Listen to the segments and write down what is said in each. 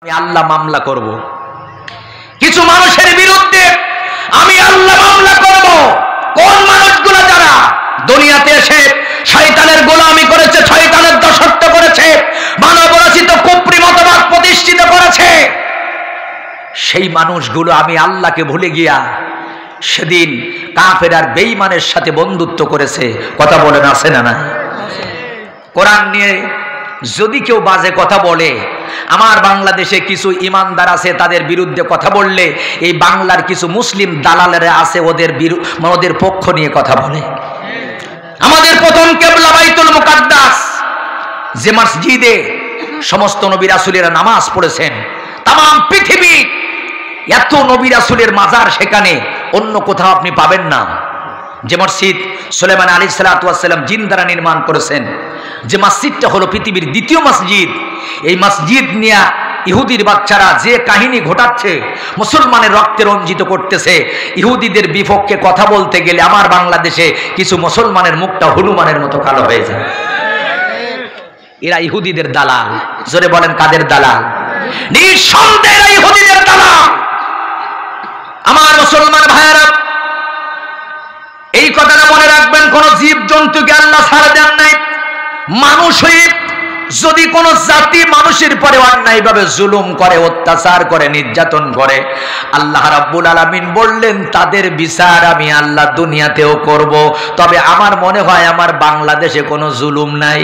আমি আল্লাহ মামলা করব, কিছু মানুষের বিরুদ্ধে আমি আল্লাহ মামলা করব। কোন মানুষগুলো যারা দুনিয়াতে এসে শয়তানের গোলামি করেছে, শয়তানের দাসত্ব করেছে, মানব রচিত কুফরি মতবাদ প্রতিষ্ঠিত করেছে, সেই মানুষগুলো আমি আল্লাহকে ভুলে গিয়া সেদিন কাফের আর বেঈমানের সাথে বন্ধুত্ব করেছে। কথা বলেন আছে না? না, কোরআন নিয়ে যদি কেউ বাজে কথা বলে, আমার বাংলাদেশে কিছু ইমানদার আছে, তাদের বিরুদ্ধে কথা বললে এই বাংলার কিছু মুসলিম দালালেরা আছে, ওদের পক্ষ নিয়ে কথা বলে। আমাদের প্রথম কিবলা বাইতুল মুকাদ্দাস, যে মসজিদে সমস্ত নবী রাসূলেরা নামাজ পড়েছেন, তাম পৃথিবী এত নবী রাসূলের মাজার সেখানে অন্য কোথাও আপনি পাবেন না। যে মসজিদ সুলাইমান আলাইহিস সালাতু ওয়াস সালাম জিন দ্বারা নির্মাণ করেছেন, যে মসজিদটা হলো পৃথিবীর দ্বিতীয় মসজিদ, এই মসজিদ নিয়ে ইহুদির বাচ্চারা যে কাহিনী ঘটাচ্ছে, মুসলমানের রক্তে রঞ্জিত করতেছে, ইহুদিদের বিপক্ষে কথা বলতে গেলে আমার বাংলাদেশে কিছু মুসলমানের মুখটা হনুমানের মতো কালো হয়ে যায়। এরা ইহুদিদের দালাল। জোরে বলেন কাদের দালাল? নিঃসন্দেহে এরা ইহুদিদের দালাল। আমার মুসলমান ভাইয়েরা, এই কথাটা মনে রাখবেন, কোন জীব জন্তুকে আল্লাহ ছাড় দেন নাই। মানুষ হয়ে যদি কোন জাতি মানুষের পরে অন্যায়ভাবে জুলুম করে, অত্যাচার করে, নির্যাতন করে, আল্লাহ রাব্বুল আলামিন বললেন তাদের বিচার আমি আল্লাহ দুনিয়াতেও করব। তবে আমার মনে হয় আমার বাংলাদেশে কোনো জুলুম নাই,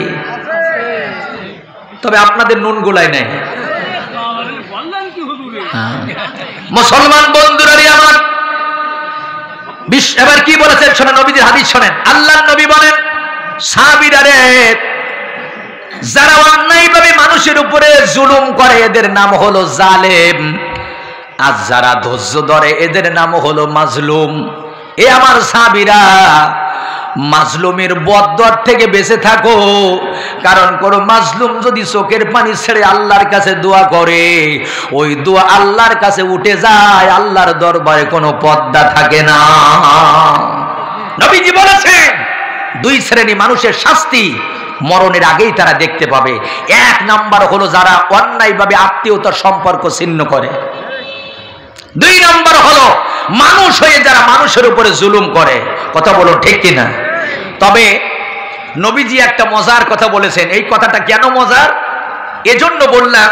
তবে আপনাদের নুন গুলাই নাই। মুসলমান বন্ধুরা আমার, এবার কি বলেছেন শোনেন, নবীদের হাদিস শোনেন। আল্লাহর নবী বলেন, সাহাবীরা রে, যারা অন্যায়ভাবে মানুষের উপরে জুলুম করে এদের নাম হলো জালেম, আর যারা ধৈর্য ধরে এদের নাম হলো মাজলুম। এ আমার সাহাবীরা, মাজলুমের বদদোয়া থেকে বেঁচে থাকো, কারণ কোন মাজলুম যদি চোখের পানি ছেড়ে আল্লাহর কাছে দোয়া করে, ওই দোয়া আল্লাহর কাছে উঠে যায়, আল্লাহর দরবারে কোনো পর্দা থাকে না। নবীজি বলেছেন দুই শ্রেণী মানুষের শাস্তি মরণের আগেই তারা দেখতে পাবে। এক নাম্বার হলো যারা অন্যায়ভাবে আত্মীয়তার সম্পর্ক ছিন্ন করে, দুই নাম্বার হলো মানুষ হয়ে যারা মানুষের উপরে জুলুম করে। কথা বলো ঠিক কিনা? তবে নবীজি একটা মজার কথা বলেছেন। এই কথাটা কেন মজার, এজন্য বললাম,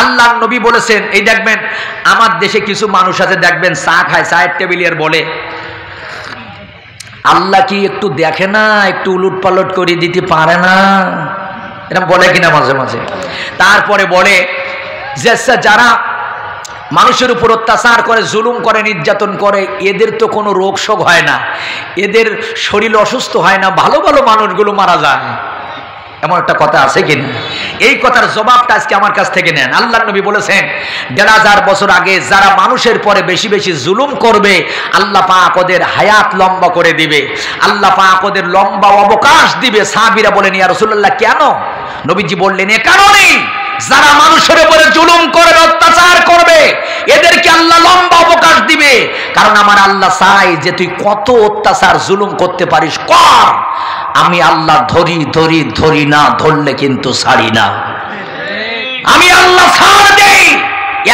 আল্লাহর নবী বলেছেন, এই দেখবেন আমার দেশে কিছু মানুষ আছে, দেখবেন চা খায়, চায়ের টেবিলে আর বলে আল্লাহ কি একটু দেখে না, একটু উলট পালট করে দিতে পারে না, এরকম বলে কিনা মাঝে মাঝে। তারপরে বলে যে যারা মানুষের উপর অত্যাচার করে, জুলুম করে, নির্যাতন করে, এদের তো কোনো রোগ শোক হয় না, এদের শরীর অসুস্থ হয় না, ভালো ভালো মানুষগুলো মারা যায়। এমন একটা কথা আছে কিনা? এই কথার জবাবটা আজকে আমার কাছ থেকে নেন। আল্লাহর নবী বলেছেন ১,৫০০ বছর আগে যারা মানুষের পরে বেশি বেশি জুলুম করবে, আল্লাহ পাক ওদের হায়াত লম্বা করে দিবে, আল্লাহ পাক ওদের লম্বা অবকাশ দিবে। সাহাবীরা বলেন, ইয়া রাসূলুল্লাহ কেন? নবীজি বললেন, এ কারণেই যারা মানুষের উপরে জুলুম করবে, অত্যাচার করবে, এদেরকে আল্লাহ লম্বা অবকাশ দিবে। কারণ আমার আল্লাহ চাই যে তুই কত অত্যাচার জুলুম করতে পারিস কর, আমি আল্লাহ ধরি ধরি ধরি না, ধরলে কিন্তু ছাড়ি না। আমি আল্লাহ ছাড় দেই,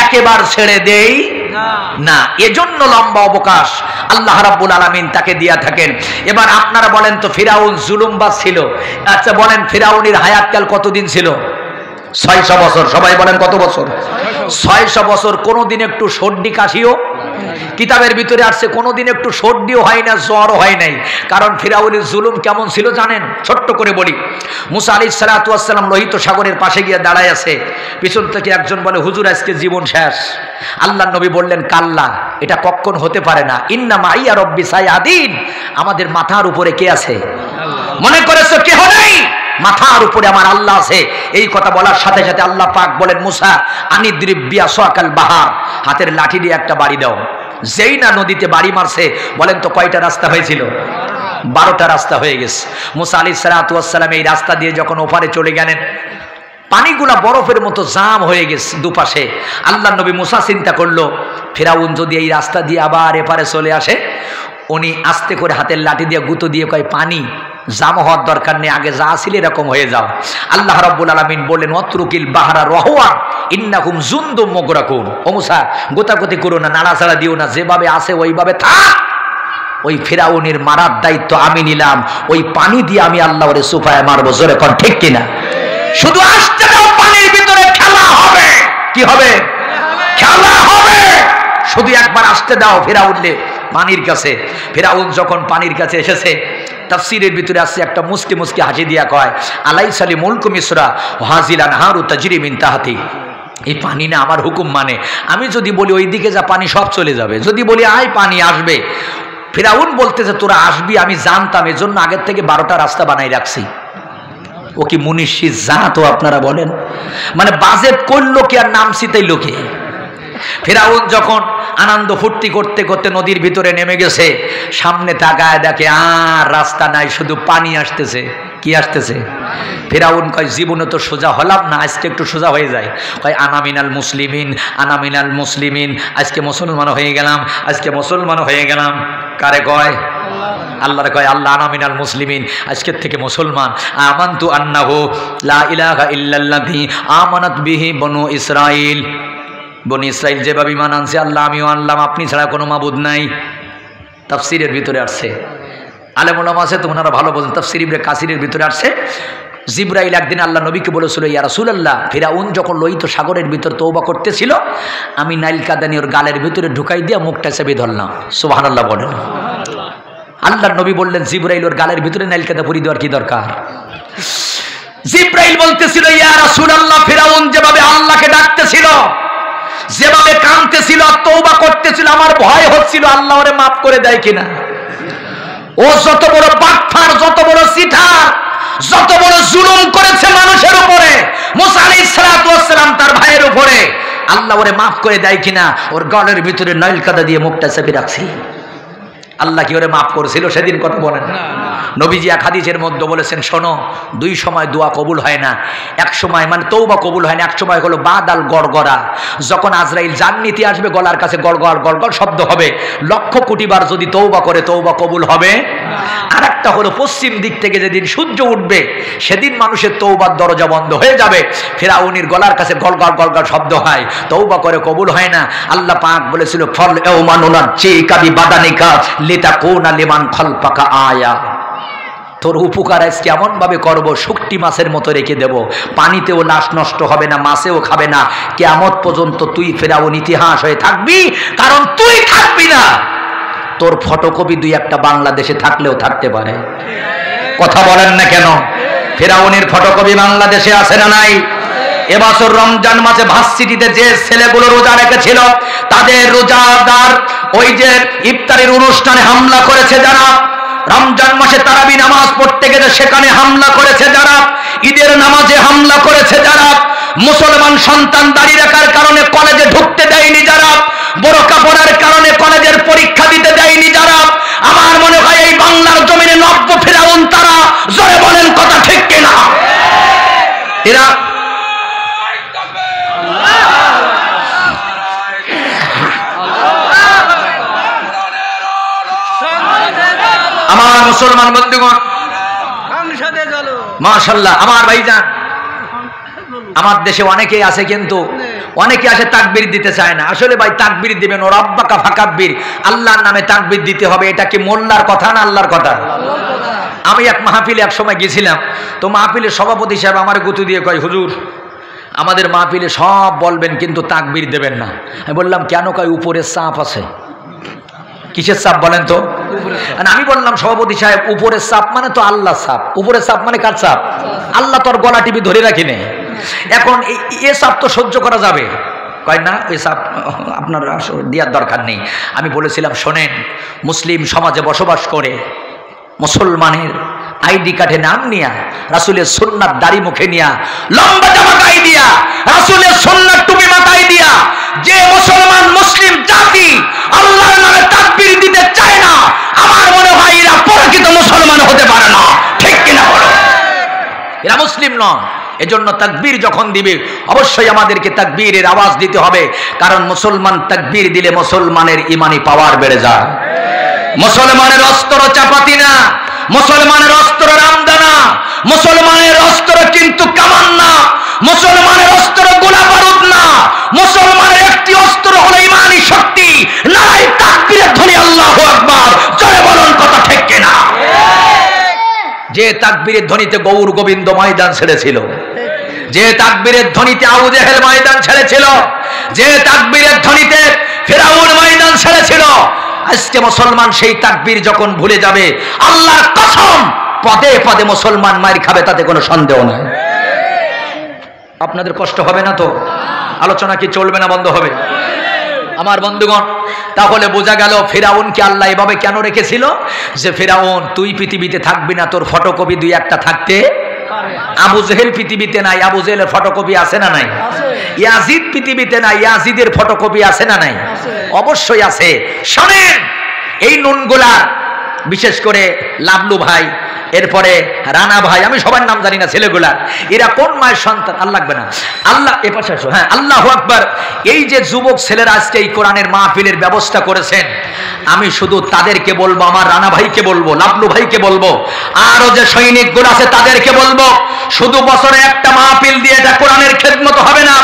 একেবারে ছেড়ে দেই না। এজন্য লম্বা অবকাশ আল্লাহ রাব্বুল আলামিন তাকে দিয়া থাকেন। এবার আপনারা বলেন তো, ফিরাউন জুলুমবাজ ছিল। আচ্ছা বলেন, ফিরাউনের হায়াতকাল কতদিন ছিল? ৬০০ বছর। সবাই বলেন কত বছর? ৬০০ বছর। কোনোদিন একটু সর্দি কাশিও কিতাবের ভিতরে আসছে, কোনোদিন একটু সর্দিও হয় না, জ্বরও হয় নাই। কারণ ফিরাউনের জুলুম কেমন ছিল জানেন? ছোট্ট করে বলি। মুসা আলাইহিস সালাতু ওয়াস সালাম লোহিত সাগরের পাশে গিয়ে দাঁড়ায় আছে, পিছন থেকে একজন বলে, হুজুর আজকে জীবন শেষ। আল্লাহর নবী বললেন, কাল্লা, এটা কখন হতে পারে না। ইন্না মাইয়া রব্বি সায়াদিন, আমাদের মাথার উপরে কে আছে? মনে করেছো কেহ নেই? মাথার উপরে আমার আল্লাহ আছে। এই কথা বলার সাথে সাথে আল্লাহ পাক বলেন, মুসা আনিদ্রিব বিআসাকাল বাহার, হাতের লাঠি দিয়ে একটা বাড়ি দাও। যেই না নদীতে বাড়ি মারছে, বলেন তো কয়টা রাস্তা হয়েছিল? 12টা রাস্তা হয়ে গেছে। মুসা আলাইহিস সালাতু ওয়াস সালাম এই রাস্তা দিয়ে যখন ওপারে চলে গেলেন, পানিগুলা বরফের মতো জাম হয়ে গেছে দুপাশে। আল্লাহর নবী মুসা চিন্তা করলো, ফিরাউন যদি এই রাস্তা দিয়ে আবার এপারে চলে আসে, উনি আস্তে করে হাতের লাঠি দিয়ে গুঁতো দিয়ে কয়, পানি জাম হওয়ার দরকার নেই, আগে যা ছিল এরকম হয়ে যাও। আল্লাহ রাব্বুল আলামিন বললেন অতরুকিল বাহরা রহওয়া ইন্নাহুম জুনদুম মুগরাকুন। ও মুসা গোতাগতি করো না, নাড়াচাড়া দিও না, যেভাবে আছে ওইভাবে থাক। ওই ফিরাউনের মারার দায়িত্ব আমি নিলাম, ওই পানি দিয়ে আমি আল্লাহর সুফায় মারবো। জোরে কোন ঠিক কিনা? শুধু আসতে দাও, পানির ভিতরে খেলা হবে। কি হবে? খেলা হবে। শুধু একবার আসতে দাও ফিরাউনলে পানির কাছে। ফিরাউন যখন পানির কাছে এসেছে, তাফসীরের ভিতরে আসছে একটা মুস্কি মুস্কি হাসি দিয়া কয় আলাইসা লি মুলকু মিসরা হাযিল আনহারু তাজরি মিন তাহতি। এই পানি না আমার হুকুম মানে, আমি যদি বলি ওই দিকে যা পানি সব চলে যাবে, যদি বলি আয় পানি আসবে। ফিরাউন বলতেছে তোরা আসবি আমি জানতাম, এজন্য আগের থেকে 12টা রাস্তা বানাই রাখছি। ও কি মুনিশি জাত ও আপনারা বলেন? মানে বাজেট করলো কি আর নাম সিতাইলো কি? ফিরাউন যখন আনন্দ ফুর্তি করতে করতে নদীর ভিতরে নেমে গেছে, সামনে তাকায় দেখে আর রাস্তা নাই, শুধু পানি আসতেছে। কি আসতেছে? ফিরাউন কয় জীবনে তো সোজা হলাম না, আজকে একটু সোজা হয়ে যায়। কয় আনামিনাল মুসলিমিন, আনামিনাল মুসলিমিন, আজকে মুসলমান হয়ে গেলাম, আজকে মুসলমান হয়ে গেলাম। কারে কয়? আল্লাহরে কয় আল্লাহ আনামিনাল মুসলিমিন, আজকের থেকে মুসলমান। আমানতু আন্নাহু লা ইলাহা ইল্লাল্লাযী আমানাত বিহি বনু ইসরাইল। বনি ইসরাইল যেভাবে ঈমান আনছে আল্লাহ আমিও আনলাম, আপনি ছাড়া কোনো মাবুদ নাই। তাফসীরের ভিতরে আসছে, আলেম ওলামা আছে তো ওনারা ভালো বোঝেন, তাফসীর ইবনে কাসিরের ভিতরে আসছে জিবরাইল একদিন আল্লাহ নবীকে বলেছিল ইয়া রাসূলুল্লাহ, ফিরাউন যখন লোহিত সাগরের ভিতর তওবা করতেছিল, আমি নাইল কাদানি ওর গালের ভিতরে ঢুকাই দিয়া মুখটা চেপে ধরলাম। সুবহানাল্লাহ বলেন। আল্লাহর নবী বললেন জিবরাইল ওর গালের ভিতরে নাইল কাদা পুরি দেওয়ার কি দরকার? জিবরাইল বলতেছিল ইয়া রাসূলুল্লাহ, ফিরাউন যেভাবে আল্লাহকে ডাকতেছিল, যেভাবে কাঁদতেছিল, তওবা করতেছিল, আমার ভয় হচ্ছিল আল্লাহ ওরে মাফ করে দেয় কিনা। ও যত বড় বাটপার, যত বড় চিটার, যত বড় জুলুম করেছে মানুষের উপরে, মুসা আলাইহিস সালাতু ওয়াস সালাম তার ভাইয়ের উপরে, আল্লাহ ওরে মাফ করে দেয় কিনা। ওর গলের ভিতরে নাইল কাদা দিয়ে মুখটা চেপে রাখছি। আল্লাহ কি ওরে মাফ করেছিল সেদিন? কথা বলেন। নবীজি এক হাদিসের মধ্যে বলেছেন শোনো, 2 সময় দোয়া কবুল হয় না। এক সময় মানে তওবা কবুল হয় না, এক সময় হলো বাদাল গড়গড়া, যখন আজরাইল জান নিতে আসবে গলার কাছে গড়গড় গড়গড় শব্দ হবে। 1,00,000 কোটি বার যদি তওবা করে তওবা কবুল হবে। আর একটা হলো পশ্চিম দিক থেকে যেদিন সূর্য উঠবে সেদিন মানুষের তওবার দরজা বন্ধ হয়ে যাবে। ফিরাউনের গলার কাছে গড়গড় গড়গড় শব্দ হয়, তওবা করে কবুল হয় না। আল্লাহ পাক বলেছিল ফল ইউমানুনা চিকাবি বাদানিকা লিতাকুনা লিমান খালফাকা আয়া। তোর উপকার আজকে এমন ভাবে করব, শুকটি মাছের মতো রেখে দেব, পানিতেও লাশ নষ্ট হবে না, মাছেও খাবে না, কিয়ামত পর্যন্ত তুই ফিরাউন ইতিহাস হয়ে থাকবি। কারণ তুই থাকবি না, তোর ফটোকপি 2-1টা বাংলাদেশে থাকলেও থাকতে পারে। কথা বলেন না কেন? ফিরাউনের ফটোকপি বাংলাদেশে আছে না নাই? এবছর রমজান মাসে ভার্সিটিতে যে ছেলেগুলো রোজা রেখেছিল তাদের রোজাদার ওই যে ইফতারের অনুষ্ঠানে হামলা করেছে যারা, রমজান মাসে তারাবি নামাজ পড়তে গেছে সেখানে হামলা করেছে যারা, ঈদের নামাজে হামলা করেছে যারা, মুসলমান সন্তান দাঁড়িয়ে রাখার কারণে কলেজে ঢুকতে দেয়নি যারা, বোরকা পরার কারণে কলেজের পরীক্ষা দিতে দেয়নি যারা, আমার মনে হয় এই বাংলার জমিনে নব্য ফিরাউন তারা। জোরে বলেন কথা ঠিক কিনা? এরা আমার মুসলমান বন্ধুগণ, মাশাআল্লাহ আমার ভাইজান, আমার দেশে অনেকেই আছে কিন্তু অনেকে আসে তাকবীর দিতে চায় না। আসলে ভাই তাকবীর দিবেন ও রব্বাকা ফাকাব্বির, আল্লাহর নামে তাকবীর দিতে হবে। এটা কি মোল্লার কথা না আল্লাহর কথা? আমি এক মাহফিলে এক সময় গেছিলাম, তো মাহফিলের সভাপতি সাহেব আমার গুতু দিয়ে কয় হুজুর আমাদের মাহফিলে সব বলবেন কিন্তু তাকবীর দেবেন না। আমি বললাম কেন? কয় উপরের চাপ আছে। কিসের চাপ বলেন তো? আমি বললাম সভাপতি সাহেব উপরের চাপ মানে তো আল্লাহ চাপ, উপরের চাপ মানে কার চাপ? আল্লাহ তোর গলা টিপি ধরে রাখিনি, এখন এ চাপ তো সহ্য করা যাবে। কয় না ওই চাপ আপনার দেওয়ার দরকার নেই। আমি বলেছিলাম শোনেন, মুসলিম সমাজে বসবাস করে মুসলমানের আইডি কার্ডে নাম নিয়া, রাসূলের সুন্নাত দাড়ি মুখে নিয়া, লম্বা জামা গায়ে দিয়া, রাসূলের সুন্নাত টুপি মাথায় দিয়া যে মুসলমান মুসলিম জাতি আল্লাহর নামে তাকবীর দিতে চায় না, আমার মনে হয় এরা প্রকৃত মুসলমান হতে পারে না। ঠিক কিনা বলো? এরা মুসলিম নয়। এজন্য তাকবীর যখন দিবে অবশ্যই আমাদেরকে তাকবীরের আওয়াজ দিতে হবে, কারণ মুসলমান তাকবীর দিলে মুসলমানের ইমানি পাওয়ার বেড়ে যায়। মুসলমানের অস্ত্র চাপাতি না, মুসলমানের অস্ত্র রামদানা, মুসলমানের অস্ত্র কিন্তু কামান না, মুসলমানের অস্ত্র গোলা বারুদ না, মুসলমানের একটি অস্ত্র হলো ইমানি শক্তি। নারায়ে তাকবীরের ধ্বনি আল্লাহু আকবার, জোরে বলুন কথা ঠিক কিনা? যে তাকবীরের ধ্বনিতে গৌর গোবিন্দ ময়দান ছেড়েছিল, যে তাকবীরের ধ্বনিতে আবু জেহেল ময়দান ছেড়েছিল, যে তাকবীরের ধ্বনিতে ফিরাউন ময়দান ছেড়েছিল, আজকে মুসলমান সেই তাকবীর যখন ভুলে যাবে, আল্লাহর কসম পদে পদে মুসলমান মার খাবে, তাতে কোনো সন্দেহ নাই। আপনাদের কষ্ট হবে না তো? আলোচনা কি চলবে না বন্ধ হবে? আমার বন্ধুগণ, তাহলে বোঝা গেল ফিরাউনকে আল্লাহ এভাবে কেন রেখেছিল, যে ফিরাউন তুই পৃথিবীতে থাকবি না, তোর ফটোকপি দুই একটা থাকতে। আবু জেহেল পৃথিবীতে নাই, আবু জেহেলের ফটোকপি আছে না নাই? ইয়াজিদ পৃথিবীতে নাই, ইয়াজিদের ফটোকপি আছে না নাই? অবশ্যই আছে। শোনেন, এই নুনগুলা বিশেষ করে লাবলু ভাই, এরপরে রানা ভাই, আমি সবার নাম জানি না ছেলেগুলা, এরা কোন মায়ের সন্তান? আল্লাহ লাগবে না, আল্লাহ এ পাশে আসো। হ্যাঁ, আল্লাহু আকবার। এই যে যুবক ছেলেরা আজকে এই কোরআনের মাহফিলের ব্যবস্থা করেছেন, আমি শুধু তাদেরকে বলবো, আমার রানা ভাইকে বলবো, লাবলু ভাইকে বলবো, আরো যে সৈনিকগুলো আছে তাদেরকে বলবো, শুধু বছরে একটা মাহফিল দিয়ে এটা কোরআনের খেদমত হবে না।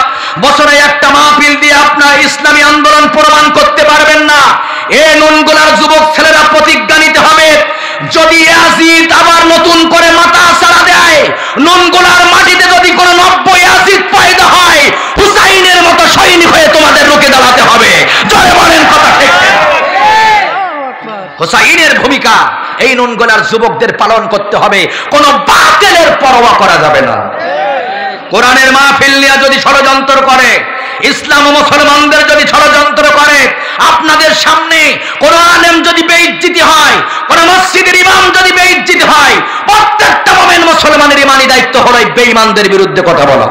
বছরে একটা মাহফিল দিয়ে আপনার ইসলামী আন্দোলন প্রমাণ করতে পারবেন না। এই নুনগুলার যুবক ছেলেরা প্রতিজ্ঞা নিতে হবে, যদি ইয়াজিদ আবার নতুন করে মাথা ছাড়া দেয়, নুনগুলার মাটিতে যদি কোনো 90 ইয়াজিদ পয়দা হয়, হুসাইনের মতো সৈনিক হয়ে তোমাদের রুখে দাঁড়াতে হবে। জয় বলেন কথা ঠিক? হুসাইনের ভূমিকা এই নুনগুলার যুবকদের পালন করতে হবে, কোনো বাতিলের পরোয়া করা যাবে না। কোরআনের মাহফিল নিয়ে যদি ষড়যন্ত্র করে, ইসলাম ও মুসলমানদের যদি ষড়যন্ত্র করে, আপনাদের সামনে কোন আলেম যদি বেইজ্জতি হয়, কোন মসজিদের ইমাম যদি বেইজ্জতি হয়, প্রত্যেকটা মুমিন মুসলমানের ইমানি দায়িত্ব হলো এই বেঈমানদের বিরুদ্ধে কথা বলা।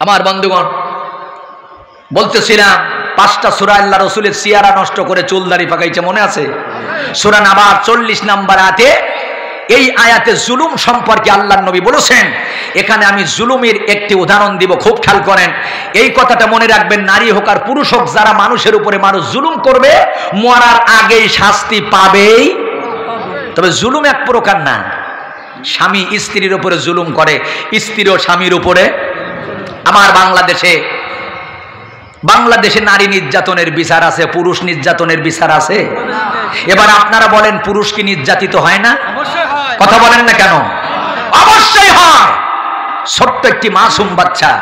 আমার বন্ধুগণ, বলতেছিলাম 5টা সূরা আল্লাহ রাসূলের সিয়ারা নষ্ট করে চুলদাড়ি পাকাইছে, মনে আছে? সূরা নাবার 40 নম্বর আয়াতে, এই আয়াতে জুলুম সম্পর্কে আল্লাহর নবী বলেছেন। এখানে আমি জুলুমের একটি উদাহরণ দিব, খুব খেয়াল করেন। এই কথাটা মনে রাখবেন, নারী হোক আর পুরুষ হোক, যারা মানুষের উপরে মানুষ জুলুম করবে, মরার আগেই শাস্তি পাবেই। তবে জুলুম এক প্রকার না, স্বামী স্ত্রীর উপরে জুলুম করে, স্ত্রীও স্বামীর উপরে। আমার বাংলাদেশে নারী নির্যাতনের বিচার আছে, পুরুষ নির্যাতনের বিচার আছে। এবার আপনারা বলেন, পুরুষ কি নির্যাতিত হয় না? কথা বলেন না কেন? অবশ্যই হয়। ছোট্ট একটি মাসুম বাচ্চা,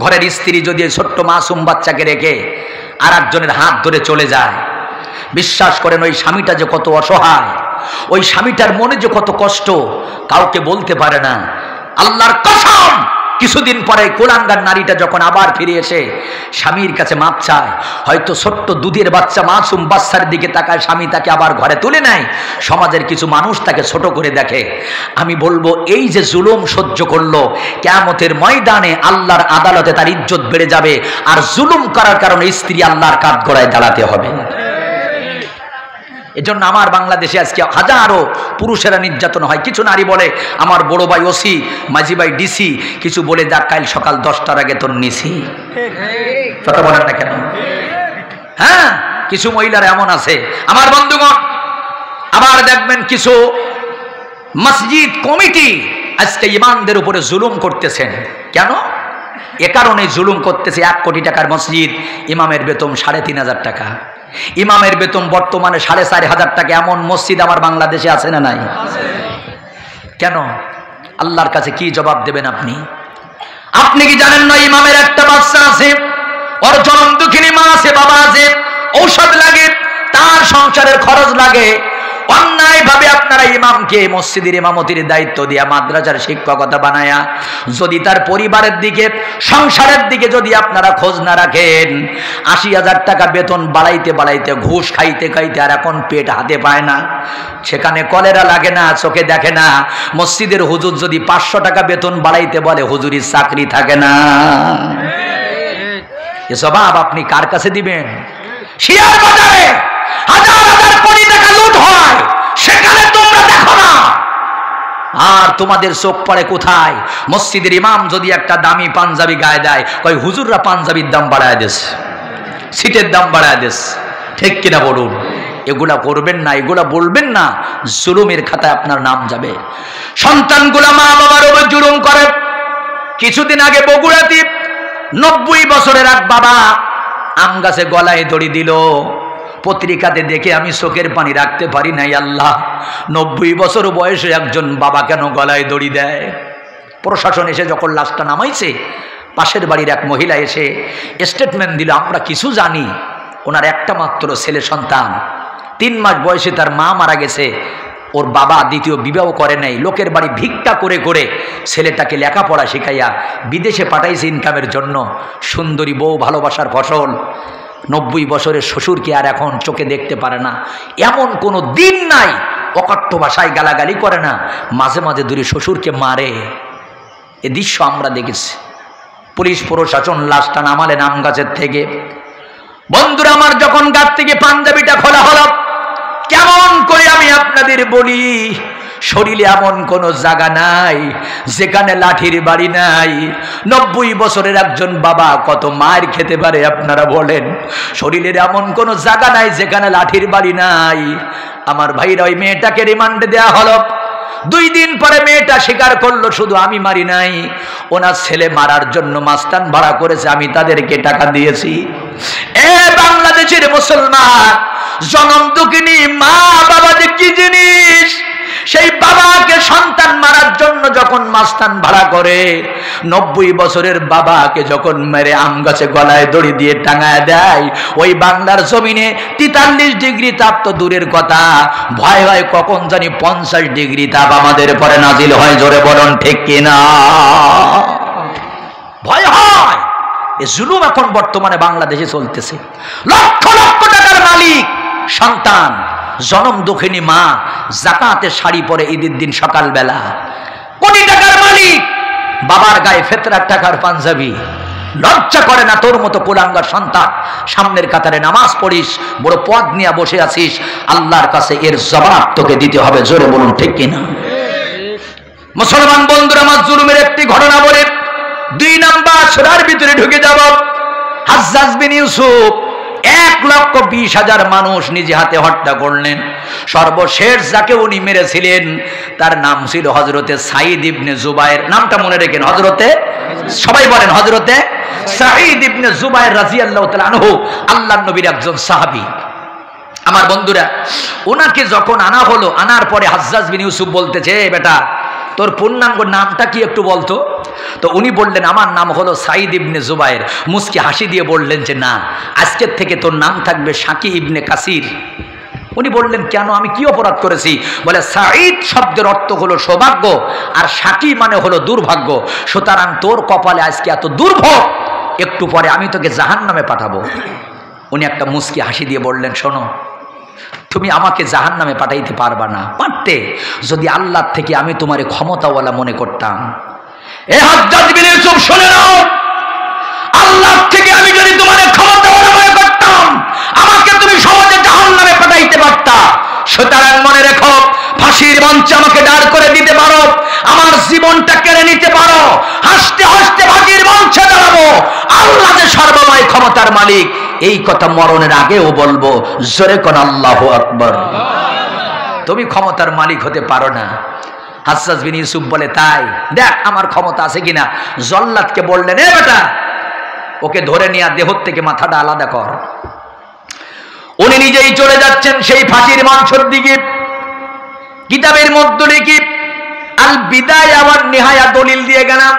ঘরের স্ত্রী যদি ছোট্ট মাসুম বাচ্চাকে রেখে আর একজনের হাত ধরে চলে যায়, বিশ্বাস করেন ওই স্বামীটা যে কত অসহায়, ওই স্বামীটার মনে যে কত কষ্ট, কাউকে বলতে পারে না। আল্লাহর কসম, কিছুদিন পরে কোলাঙ্গার নারীটা যখন আবার ফিরে এসে স্বামীর কাছে মাপ চায়, হয়তো ছোট্ট দুধের বাচ্চা মাসুম বাচ্চার দিকে তাকায়, স্বামী তাকে আবার ঘরে তুলে নেয়, সমাজের কিছু মানুষ তাকে ছোট করে দেখে। আমি বলবো, এই যে জুলুম সহ্য করলো, কিয়ামতের ময়দানে আল্লাহর আদালতে তার ইজ্জত বেড়ে যাবে। আর জুলুম করার কারণে স্ত্রী আল্লাহর কাঠগড়ায় দাঁড়াতে হবে। এজন্য আমার বাংলাদেশে আজকে হাজারো পুরুষেরা নির্যাতন হয়। কিছু নারী বলে, আমার বড় ভাই ওসি, মাঝি ভাই ডিসি, কিছু বলে যাক কাল সকাল 10টার আগে তোর নিছি। কথা বলেন না কেন? হ্যাঁ, কিছু মহিলারা এমন আছে। আমার বন্ধুগণ, আবার দেখবেন কিছু মসজিদ কমিটি আজকে ইমামদের উপরে জুলুম করতেছেন। কেন? এ কারণে জুলুম করতেছে। 1 কোটি টাকার মসজিদ, ইমামের বেতন 3,500 টাকা। ইমামের বেতন বর্তমানে 4,500 টাকা। এমন মসজিদ আমার বাংলাদেশে আছে না নাই? কেন? আল্লাহর কাছে কি জবাব দেবেন আপনি? আপনি কি জানেন না, ইমামের একটা বাচ্চা আছে, ওর জনম দুঃখিনী মা আছে, বাবা আছে, ঔষধ লাগে, তার সংসারের খরচ লাগে। অন্যায় ভাবে আপনারা ইমামকে মসজিদের ইমামতির দায়িত্ব দিয়া, মাদ্রাসার শিক্ষকতা বানায়া, যদি তার পরিবারের দিকে, সংসারের দিকে যদি আপনারা খোঁজ না রাখেন, 80,000 টাকা বেতন বাড়াইতে বাড়াইতে, ঘুষ খাইতে খাইতে আর এখন পেট হাতে পায় না, সেখানে কলেরা লাগে না, চোখে দেখে না। মসজিদের হুজুর যদি 500 টাকা বেতন বাড়াইতে বলে, হুজুরির চাকরি থাকে না। এ জবাব আপনি কার কাছে দিবেন? শিয়ার বাজারে হাজার হাজার কোটি টাকা লুট হয়, সেখানে তোমরা দেখো না। আর তোমাদের চোখ পড়ে কোথায়? মসজিদের ইমাম যদি একটা দামি পাঞ্জাবি গায়ে দেয়, কই হুজুররা পাঞ্জাবির দাম বাড়ায় দিস, সিটের দাম বাড়ায় দিস। ঠিক কিনা বলুন? এগুলা করবেন না, এগুলা বলবেন না, জুলুমের খাতায় আপনার নাম যাবে। সন্তানগুলা মা বাবার উপর জুলুম করে। কিছুদিন আগে বগুড়াতে 90 বছরের এক বাবা আম গাছে গলায় দড়ি দিল। পত্রিকাতে দেখে আমি চোখের পানি রাখতে পারি নাই। আল্লাহ, 90 বছর বয়সে একজন বাবা কেন গলায় দড়ি দেয়? প্রশাসন এসে যখন লাশটা নামাইছে, পাশের বাড়ির এক মহিলা এসে স্টেটমেন্ট দিল, আমরা কিছু জানি, ওনার একটা মাত্র ছেলে সন্তান, 3 মাস বয়সে তার মা মারা গেছে, ওর বাবা দ্বিতীয় বিবাহ করে নাই, লোকের বাড়ি ভিক্ষা করে করে ছেলেটাকে লেখাপড়া শিখাইয়া বিদেশে পাঠাইছে ইনকামের জন্য। সুন্দরী বউ, ভালোবাসার ফসল। 90 বছরের শ্বশুরকে আর এখন চোখে দেখতে পারে না। এমন কোনো দিন নাই অকথ্য ভাষায় গালাগালি করে না, মাঝে মাঝে দূরে শ্বশুরকে মারে। এ দৃশ্য আমরা দেখেছি। পুলিশ প্রশাসন লাশটা নামালেন আম গাছের থেকে। বন্ধুরা আমার, যখন গাছ থেকে পাঞ্জাবিটা খোলা হলো, কেমন করে আমি আপনাদের বলি, শরীরে এমন কোনো জায়গা নাই যেখানে লাঠির বাড়ি নাই। 90 বছরের একজন বাবা কত মার খেতে পারে আপনারা বলেন? শরীরের এমন কোনো জায়গা নাই যেখানে লাঠির বাড়ি নাই। আমার ভাইরা, ওই মেয়েটাকে রিমান্ডে দেওয়া হলো। 2 দিন পরে মেয়েটা স্বীকার করলো, শুধু আমি মারি নাই, ওনার ছেলে মারার জন্য মাস্তান ভাড়া করেছে, আমি তাদেরকে টাকা দিয়েছি। এ বাংলাদেশের মুসলমান, জনম দুঃখিনী মা বাবা যে কি জিনিস, সেই বাবাকে সন্তান মারার জন্য যখন মাস্তান ভাড়া করে, 90 বছরের বাবাকে যখন মেরে আম গাছে গলায় দড়ি দিয়ে টাঙায় দেয়, ওই বাংলার জমিনে 43 ডিগ্রি তাপ তো দূরের কথা, ভয় হয় কখন জানি 50 ডিগ্রি তাপ আমাদের পরে নাজিল হয়। জোরে বলুন ঠিক কিনা? ভয় হয়। এই জুলুম এখন বর্তমানে বাংলাদেশে চলতেছে। লক্ষ লক্ষ টাকার মালিক সন্তান, জনম দুঃখিনী মা যাকাতে শাড়ি পরে ঈদের দিন সকালবেলা, কোটি টাকার মালিক বাবার গায়ে ফেতরার টাকার পাঞ্জাবি। লজ্জা করে না? তোর মতো কুলাঙ্গার সন্তান সামনের কাতারে নামাজ পড়িস, বড় পদ নিয়ে বসে আছিস, আল্লাহর কাছে এর জবাব তোকে দিতে হবে। জোরে বলুন ঠিক কিনা? মুসলমান বন্ধুরা আমার, জুলুমের একটি ঘটনা বলে 2 নাম্বার সূরার ভিতরে ঢুকে যাব। হাজ্জাজ বিন ইউসুফ 1,20,000 মানুষ নিজে হাতে হত্যা করলেন। সর্বশেষ যাকে উনি মেরেছিলেন তার নাম ছিল হযরতে সাঈদ ইবনে জুবায়ের। নামটা মনে রেখেন, হযরতে, সবাই বলেন হযরতে সাঈদ ইবনে জুবায়ের রাদিয়াল্লাহু তাআলা আনহু, আল্লাহর নবীর একজন সাহাবী। আমার বন্ধুরা, ওনাকে যখন আনা হলো, আনার পরে হাজ্জাজ বিন ইউসুফ বলতেছে, বেটা তোর পূর্ণাঙ্গ নামটা কি একটু বলতো? তো উনি বললেন, আমার নাম হলো সাঈদ ইবনে জুবায়ের। মুস্কি হাসি দিয়ে বললেন যে না, আজকের থেকে তোর নাম থাকবে শাকি ইবনে কাসির। উনি বললেন, কেন, আমি কি অপরাধ করেছি? বলে, সাঈদ শব্দের অর্থ হলো সৌভাগ্য, আর শাকি মানে হলো দুর্ভাগ্য, সুতরাং তোর কপালে আজকে এত দুর্ভোগ, একটু পরে আমি তোকে জাহান্নামে পাঠাবো। উনি একটা মুস্কি হাসি দিয়ে বললেন, শোনো, তুমি আমাকে জাহান্নামে পাঠাইতে পারবা না। পারতে যদি আল্লাহ থেকে আমি তোমারে ক্ষমতাওয়ালা মনে করতাম। এ হাজ্জাজ বিন ইউসুফ, শুনে নাও, আল্লাহ থেকে আমি যদি তোমারে ক্ষমতাওয়ালা মনে করতাম, আমাকে তুমি সহজে জাহান্নামে পাঠাইতে পারতা। সুতরাং মনে রেখো, ফাঁসির মঞ্চে আমাকে দাঁড় করে দিতে পারো, আমার জীবনটা কেড়ে নিতে পারো, হাসতে হাসতে ফাঁসির মঞ্চে দাঁড়াবো, আল্লাহ যে সর্বময় ক্ষমতার মালিক, এই কথা মরণের আগেও বলবো। জোরে কোন আল্লাহু আকবার। তুমি ক্ষমতার মালিক হতে পারো না। হাজ্জাজ বিন ইউসুফ বলে, তাই দেখ আমার ক্ষমতা আছে কিনা। জল্লাদকে বললেন, এ বেটা, ওকে ধরে নিয়ে দেহ থেকে মাথাটা আলাদা কর। উনি নিজেই চলে যাচ্ছেন সেই ফাঁসির মঞ্চের দিকে। কিতাবের মধ্যে লিখি আল বিদায়া ওয়ান নিহায়া দলিল দিয়ে গেলাম।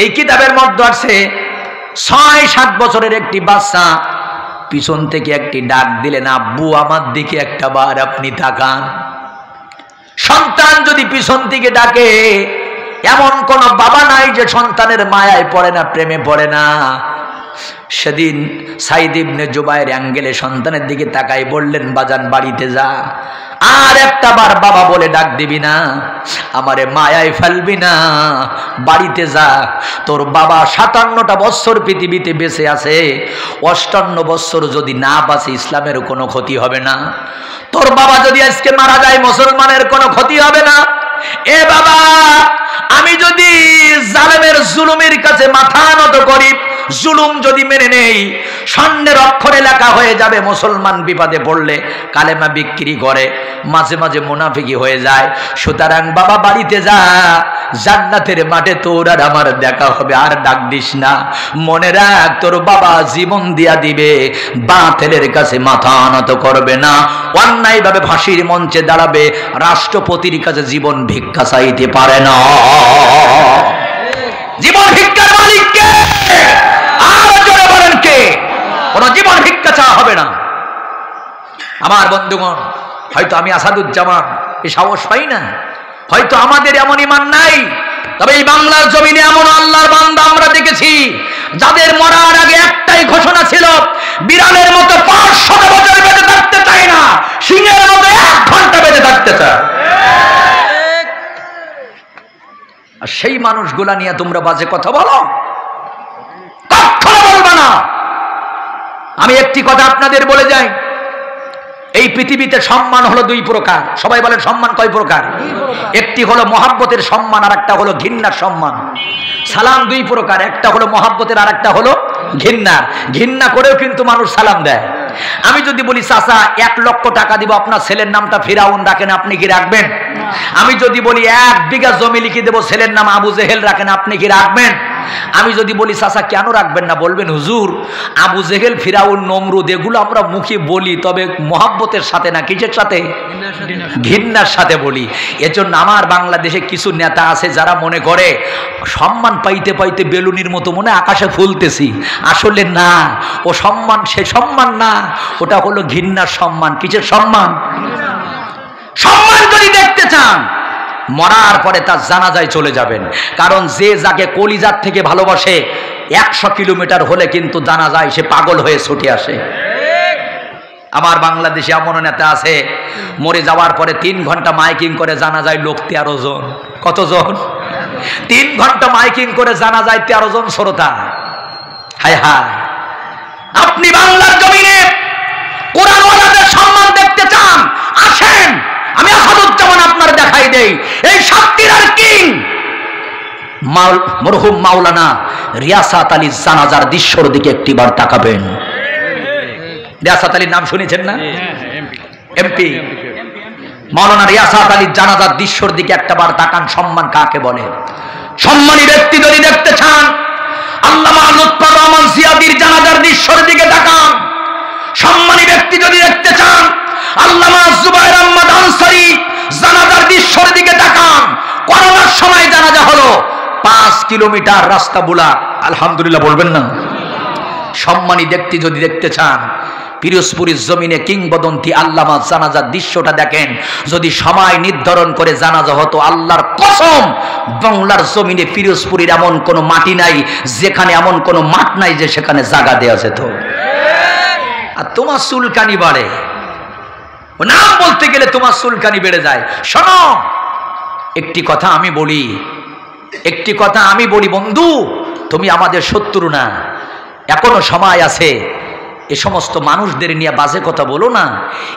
এই কিতাবের মধ্যে আছে 6-7 বছরের একটি বাচ্চা পিছন থেকে একটি ডাক দিলেন, আব্বু আমার দিকে একটা বার আপনি তাকান। সন্তান যদি পিছন থেকে ডাকে, এমন কোন বাবা নাই যে সন্তানের মায়ায় পড়ে না, প্রেমে পড়ে না। সেদিন সাঈদ ইবনে জুবায়ের অ্যাঙ্গেলে সন্তানের দিকে তাকাই বললেন, বাজান বাড়িতে যা, আর একটা বার বাবা বলে ডাক দিবি না, আমারে মায়ায় ফেলবি না, বাড়িতে যা। তোর বাবা 57টা বছর পৃথিবীতে বেঁচে আছে, 58 বছর যদি না বাঁচে ইসলামের কোনো ক্ষতি হবে না। তোর বাবা যদি আজকে মারা যায় মুসলমানের কোনো ক্ষতি হবে না। এ বাবা, আমি যদি জালেমের জুলুমের কাছে মাথা নত করি, জুলুম যদি মেনে নেই, স্বর্ণের অক্ষরে লেখা হয়ে যাবে মুসলমান বিপদে পড়লে কালেমা বিক্রি করে, মাঝে মাঝে মুনাফিকি হয়ে যায়। সুতরাং বাবা বাড়িতে যা, জান্নাতের মাঠে তোর আর আমার দেখা হবে, আর ডাক দিস না। মনে রাখ তোর বাবা জীবন দিয়া দিবে, বাতিলের কাছে মাথা নত করবে না, অন্যায়ভাবে ফাঁসির মঞ্চে দাঁড়াবে, রাষ্ট্রপতির কাছে জীবন ভিক্ষা চাইতে পারে না। জীবন ভিক্ষার মালিক কে? আর জোরে বলেন কে? কোন জীবন ভিক্ষা চাওয়া হবে না। আমার বন্ধুগণ, হয়তো আমি আসাদুজ্জামান এ সাহস পাই না, হয়তো আমাদের এমন ঈমান নাই, তবে এই বাংলার জমিনে এমন আল্লাহর বান্দা আমরা দেখেছি যাদের মরার আগে একটাই ঘোষণা ছিল, বিড়ালের মতো 500 বছর বেঁচে থাকতে চায় না, সিংহের মতো 1 ঘন্টা বেঁচে থাকতে চায়। আর সেই মানুষগুলা নিয়ে তোমরা বাজে কথা বলো, কখনো বলবা না। আমি একটি কথা আপনাদের বলে যাই, এই পৃথিবীতে সম্মান হলো 2 প্রকার। সবাই বলেন সম্মান কয় প্রকার? একটি হলো মহাব্বতের সম্মান, আর একটা হলো ঘৃণার সম্মান। সালাম 2 প্রকার, একটা হলো মহাব্বতের, আর একটা হলো ঘৃণার। ঘৃণা করেও কিন্তু মানুষ সালাম দেয়। আমি যদি বলি চাচা 1 লক্ষ টাকা দিব, আপনার ছেলের নামটা ফিরাউন রাখেন, আপনি কি রাখবেন? আমি যদি বলি 1 বিঘা জমি লিখে দেবো, ছেলের নাম আবু জেহেল রাখেন, আপনি কি রাখবেন? আমি যদি বলি চাচা কেন রাখবেন না, বলবেন হুজুর আবু জেহেল, ফিরাউন, নমরুদ এগুলো আমরা মুখে বলি, তবে মহাব্বতের সাথে না। কিসের সাথে? ঘৃণার সাথে বলি। এজন্য আমার বাংলাদেশে কিছু নেতা আছে যারা মনে করে সম্মান পাইতে পাইতে বেলুনির মতো মনে আকাশে ফুলতেছি। আসলে না, ও সম্মান সে সম্মান না, ওটা হলো ঘৃণার সম্মান। কিসের সম্মান? সম্মান যদি দেখতে চান, মরার পরে তার জানাজায় চলে যাবেন। কারণ যে যাকে কলিজার থেকে ভালোবাসে 100 কিলোমিটার হলে কিন্তু জানাজায় সে পাগল হয়ে ছুটে আসে। আমার বাংলাদেশে এমন নেতা আছে মরে যাওয়ার পরে 3 ঘন্টা মাইকিং করে জানাজায় লোক 13 জন। কতজন? 3 ঘন্টা মাইকিং করে জানাজায় 13 জন শ্রোতা। হায় হায়, আপনি বাংলার জমিনে কোরআনওয়ালাদের সম্মান দেখতে চান, আসেন আমি আসাদুজ্জামান আপনার দেখাই দেই। এই সাতক্ষীরার কিং মরহুম মাওলানা রিয়াসাত আলী জানাজার দৃশ্যর দিকে একটিবার তাকাবেন। রিয়াসাত আলীর নাম শুনেছেন না? এমপি মাওলানা রিয়াসাত আলী জানাজার দৃশ্যর দিকে একটাবার তাকান। সম্মান কাকে বলে? সম্মানী ব্যক্তি যদি দেখতে চান, আল্লামা লুৎফর রহমান জিয়াদির জানাজার দৃশ্যর দিকে তাকান। সম্মানী ব্যক্তি যদি দেখতে চান, আল্লামা জুবায়ের আহমদ আনসারী জানাজার দৃশ্যের দিকে তাকান। করোনার সময় জানাজা হলো, 5 কিলোমিটার রাস্তা বুলা, আলহামদুলিল্লাহ বলবেন না? সম্মানী ব্যক্তি যদি দেখতে চান, পিরোজপুরের জমিনে কিংবদন্তি আল্লামা জানাজার দৃশ্যটা দেখেন। যদি সময় নির্ধারণ করে জানাজা হতো, আল্লাহর কসম বাংলার জমিনে পিরোজপুরের এমন কোনো মাটি নাই যেখানে, এমন কোনো মাঠ নাই যে সেখানে জায়গা দেওয়া যেত। আর তোমার চুলকানি বাড়ে, নাম বলতে গেলে তোমার চুলকানি বেড়ে যায়। শোনো, একটি কথা আমি বলি বন্ধু, তুমি আমাদের শত্রু না, এখনো সময় আছে। এ সমস্ত মানুষদের নিয়ে বাজে কথা বলো না।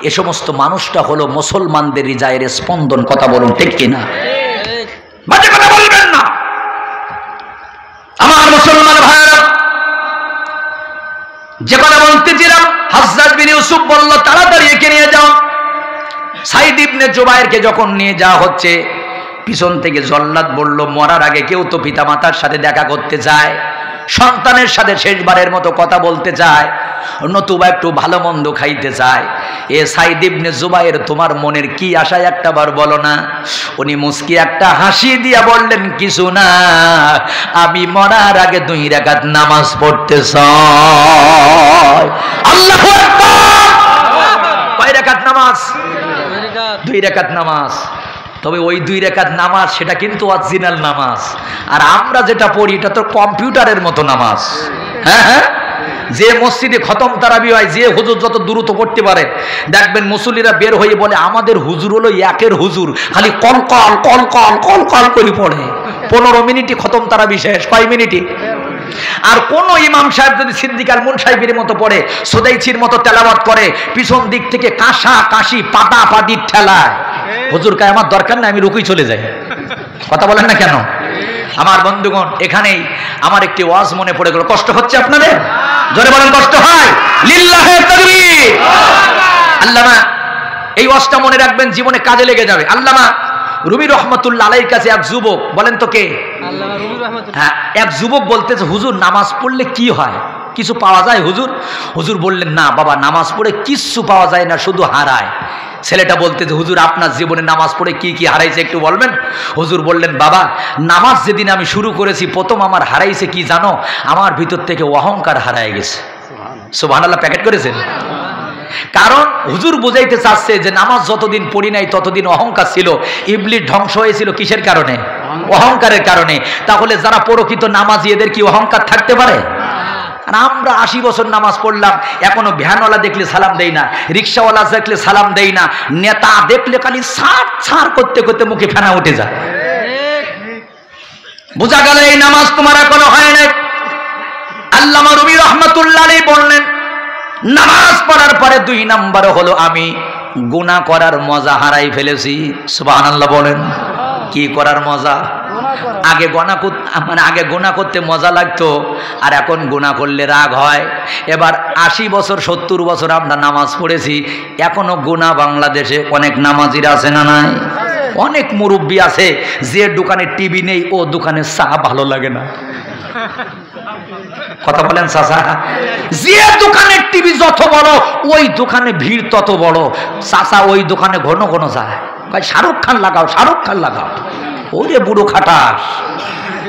এ সমস্ত মানুষটা হলো মুসলমানদের হৃদয়ের স্পন্দন। কথা বলুন ঠিক কিনা? বাজে কথা বলবেন না। আমার মুসলমান ভাইরা, যে কথা বলতেছিলাম, হাজ্জাজ বিন ইউসুফ বলল তাড়াতাড়ি একে নিয়ে যাও। সাইদ ইবনে জুবায়েরকে যখন নিয়ে যাওয়া হচ্ছে, পিছন থেকে জল্লাদ বলল, মরার আগে কেউ তো পিতামাতার সাথে দেখা করতে চায়, সন্তানের সাথে শেষবারের মতো কথা বলতে চায়, নতুবা একটু ভালো মন্দ খাইতে চায়। এ সাইদ ইবনে জুবায়ের, তোমার মনের কি আশা একটাবার বলো না। উনি মুস্কি একটা হাসি দিয়া বললেন, কিছু না, আমি মরার আগে 2 রাকাত নামাজ পড়তে চাই। আল্লাহু আকবার। কয় রাকাত নামাজ? 2 রাকাত নামাজ। তবে ওই 2 রাকাত নামাজ সেটা কিন্তু অরিজিনাল নামাজ। আর আমরা যেটা পড়ি এটা তো কম্পিউটারের মতো নামাজ। হ্যাঁ হ্যাঁ, যে মসজিদে খতম তারাবি হয়, যে হুজুর যত দ্রুত পড়তে পারে, দেখবেন মুসল্লিরা বের হয়ে বলে আমাদের হুজুর হলো একের হুজুর, খালি call call call call call call করে পড়ে। 15 মিনিটে খতম তারাবি শেষ। কয় মিনিটে? আর কোন ইমাম সাহেব যদি সিদ্দিক আল মুনসাইবির মতো পড়ে, সুদাইছির মতো তেলাওয়াত করে, পিছন দিক থেকে কাঁসা কাশি পাতা পাটির ঠেলায়, হুজুর কায় আমার দরকার না, আমি রুকুই চলে যাই। কথা বলেন না কেন? আমার বন্ধুগণ, এখানেই আমার একটি ওয়াজ মনে পড়ে গেল। কষ্ট হচ্ছে আপনাদের? জোরে বলেন, কষ্ট হয়? লিল্লাহে তাকবীর। আল্লামা, এই ওয়াজটা মনে রাখবেন, জীবনে কাজে লেগে যাবে। আল্লামা রুমি রহমতুল্লাহ আলাইহির কাছে এক যুবক, বলেন তো কে? হ্যাঁ, এক যুবক বলতেছে, হুজুর নামাজ পড়লে কি হয়, কিছু পাওয়া যায় হুজুর? হুজুর বললেন, না বাবা, নামাজ পড়ে কিচ্ছু পাওয়া যায় না, শুধু হারায়। ছেলেটা বলতেছে, হুজুর আপনার জীবনে নামাজ পড়ে কি কি হারাইছে একটু বলবেন? হুজুর বললেন, বাবা নামাজ যেদিন আমি শুরু করেছি প্রথম আমার হারাইছে কি জানো? আমার ভিতর থেকে অহংকার হারায় গেছে। সুবহানাল্লাহ প্যাকেট করেছেন? কারণ হুজুর বুঝাইতে চাচ্ছে যে নামাজ যতদিন পড়ি নাই ততদিন অহংকার ছিল। ইবলিস ধ্বংস হয়েছিল কিসের কারণে? অহংকারের কারণে। তাহলে যারা প্রকৃত নামাজি এদের কি অহংকার থাকতে পারে? আর আমরা 80 বছর নামাজ পড়লাম, এখনো ভ্যানওয়ালা দেখলে সালাম দেই না, রিক্সাওয়ালা দেখলে সালাম দেই না, নেতা দেখলে খালি ছাড় ছাড় করতে করতে মুখে ফেনা উঠে যায়। বোঝা গেল এই নামাজ তোমার এখনো হয় নাই। আল্লামা রুমি রহমাতুল্লাহ আলাইহি বললেন, নামাজ পড়ার পরে 2 নম্বরে হলো আমি গুনাহ করার মজা হারাই ফেলেছি। সুবহানাল্লাহ বলেন। কি করার মজা? আগে গুনাহ করতে মজা লাগতো, আর এখন গুনাহ করলে রাগ হয়। এবার 80 বছর 70 বছর আমরা নামাজ পড়েছি, এখনো গুনাহ বাংলাদেশে অনেক নামাজিরা আছে না নাই? অনেক মুরব্বী আছে, যে দোকানে টিভি নেই ও দোকানে চা ভালো লাগে না। কথা বলেন চাচা? যে দোকানের টিভি যত বড় ওই দোকানে ভিড় তত বড়। চাচা ওই দোকানে ঘন ঘন যায়, শাহরুখ খান লাগাও, শাহরুখ খান লাগাও। ওরে বুড়ো খাটাস,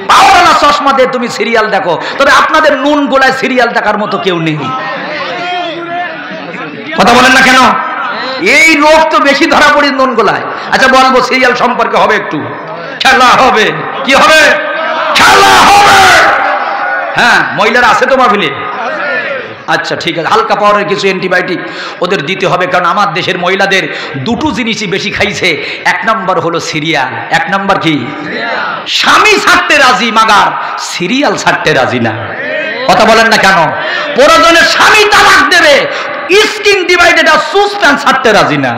পাও না চশমা দিয়ে তুমি সিরিয়াল দেখো, তবে আপনাদের নুন গোলায় সিরিয়াল দেখার মতো কেউ নেই। কথা বলেন না কেন? এই লোক তো বেশি ধরা পড়ি নুন গোলায়। আচ্ছা বলবো সিরিয়াল সম্পর্কে হবে একটু, খেলা হবে। কি হবে? খেলা হবে। হ্যাঁ, মহিলারা আছে তো মাহফিলে? আচ্ছা ঠিক আছে, হালকা পাওয়ারের কিছু অ্যান্টিবায়োটিক ওদের দিতে হবে, কারণ আমার দেশের মহিলাদের 2টো জিনিসই বেশি খাইছে। 1 নম্বর হলো সিরিয়াল। 1 নম্বর কি? স্বামী ছাড়তে রাজি, মাগার সিরিয়াল ছাড়তে রাজি না। কথা বলেন না কেন? প্রয়োজনে স্বামী তালাক দেবে, স্কিন ডিভাইডেড আর সুসপ্যান ছাড়তে রাজি না।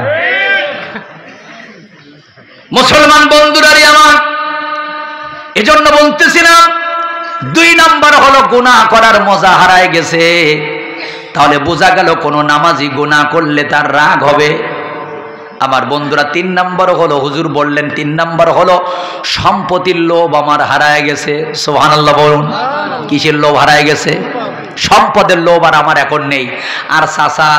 মুসলমান বন্ধুরাই আমার, এজন্য বলতেছিলাম 2 নম্বর হলো গুনাহ করার মজা হারায় গেছে। তাহলে বোঝা গেল কোন নামাজি গুনাহ করলে তার রাগ হবে। আমার বন্ধুরা 3 নম্বর হলো, হুজুর বললেন 3 নম্বর হলো সম্পত্তির লোভ আমার হারায় গেছে। সুবহানাল্লাহ বলুন। কিসের লোভ হারায় গেছে? সম্পদের লোভ আর আমার এখন নেই। আর চাচা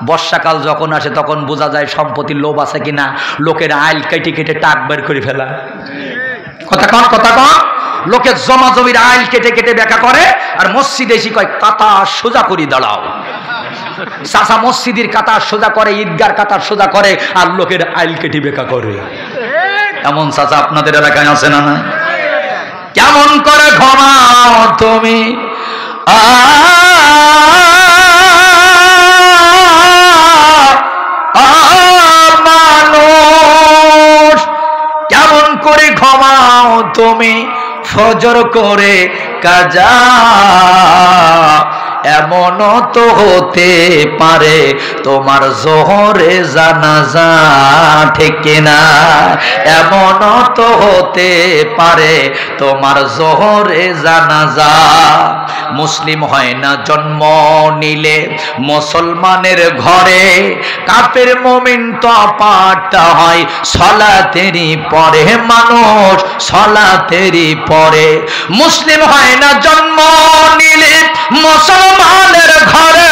বর্ষাকাল যখন আসে তখন বোঝা যায় সম্পত্তির লোভ আছে কিনা। লোকের আইল কেটে কেটে টাক বের করে ফেলা। কথা কন, কথা কন। লোকের জমা জমির আইল কেটে কেটে ব্যাখ্যা করে, আর মসজিদে এসে কয় কাতা সোজা করে দাঁড়াও। চাচা মসজিদের কাতার সোজা করে, ঈদগার কাতার সোজা করে, আর লোকের আইল কেটে ব্যাখ্যা করে। এমন চাচা আপনাদের এলাকায় আছে না? না? কেমন করে ঘুমাও তুমি মানুষ, কেমন করে ঘুমাও তুমি ফজর করে কাজা। এমন তো হতে পারে তোমার জোহরে জানাজা, ঠিক কিনা? এমন তো হতে পারে তোমার জোহরে জানাজা। মুসলিম হয় না জন্ম নিলে মুসলমানের ঘরে, কাফের মুমিন তো পাঠটা হয় সলাতেরই পরে, মানুষ সলাতেরই পরে। মুসলিম হয় না জন্ম নিলে মুসলমানের ঘরে,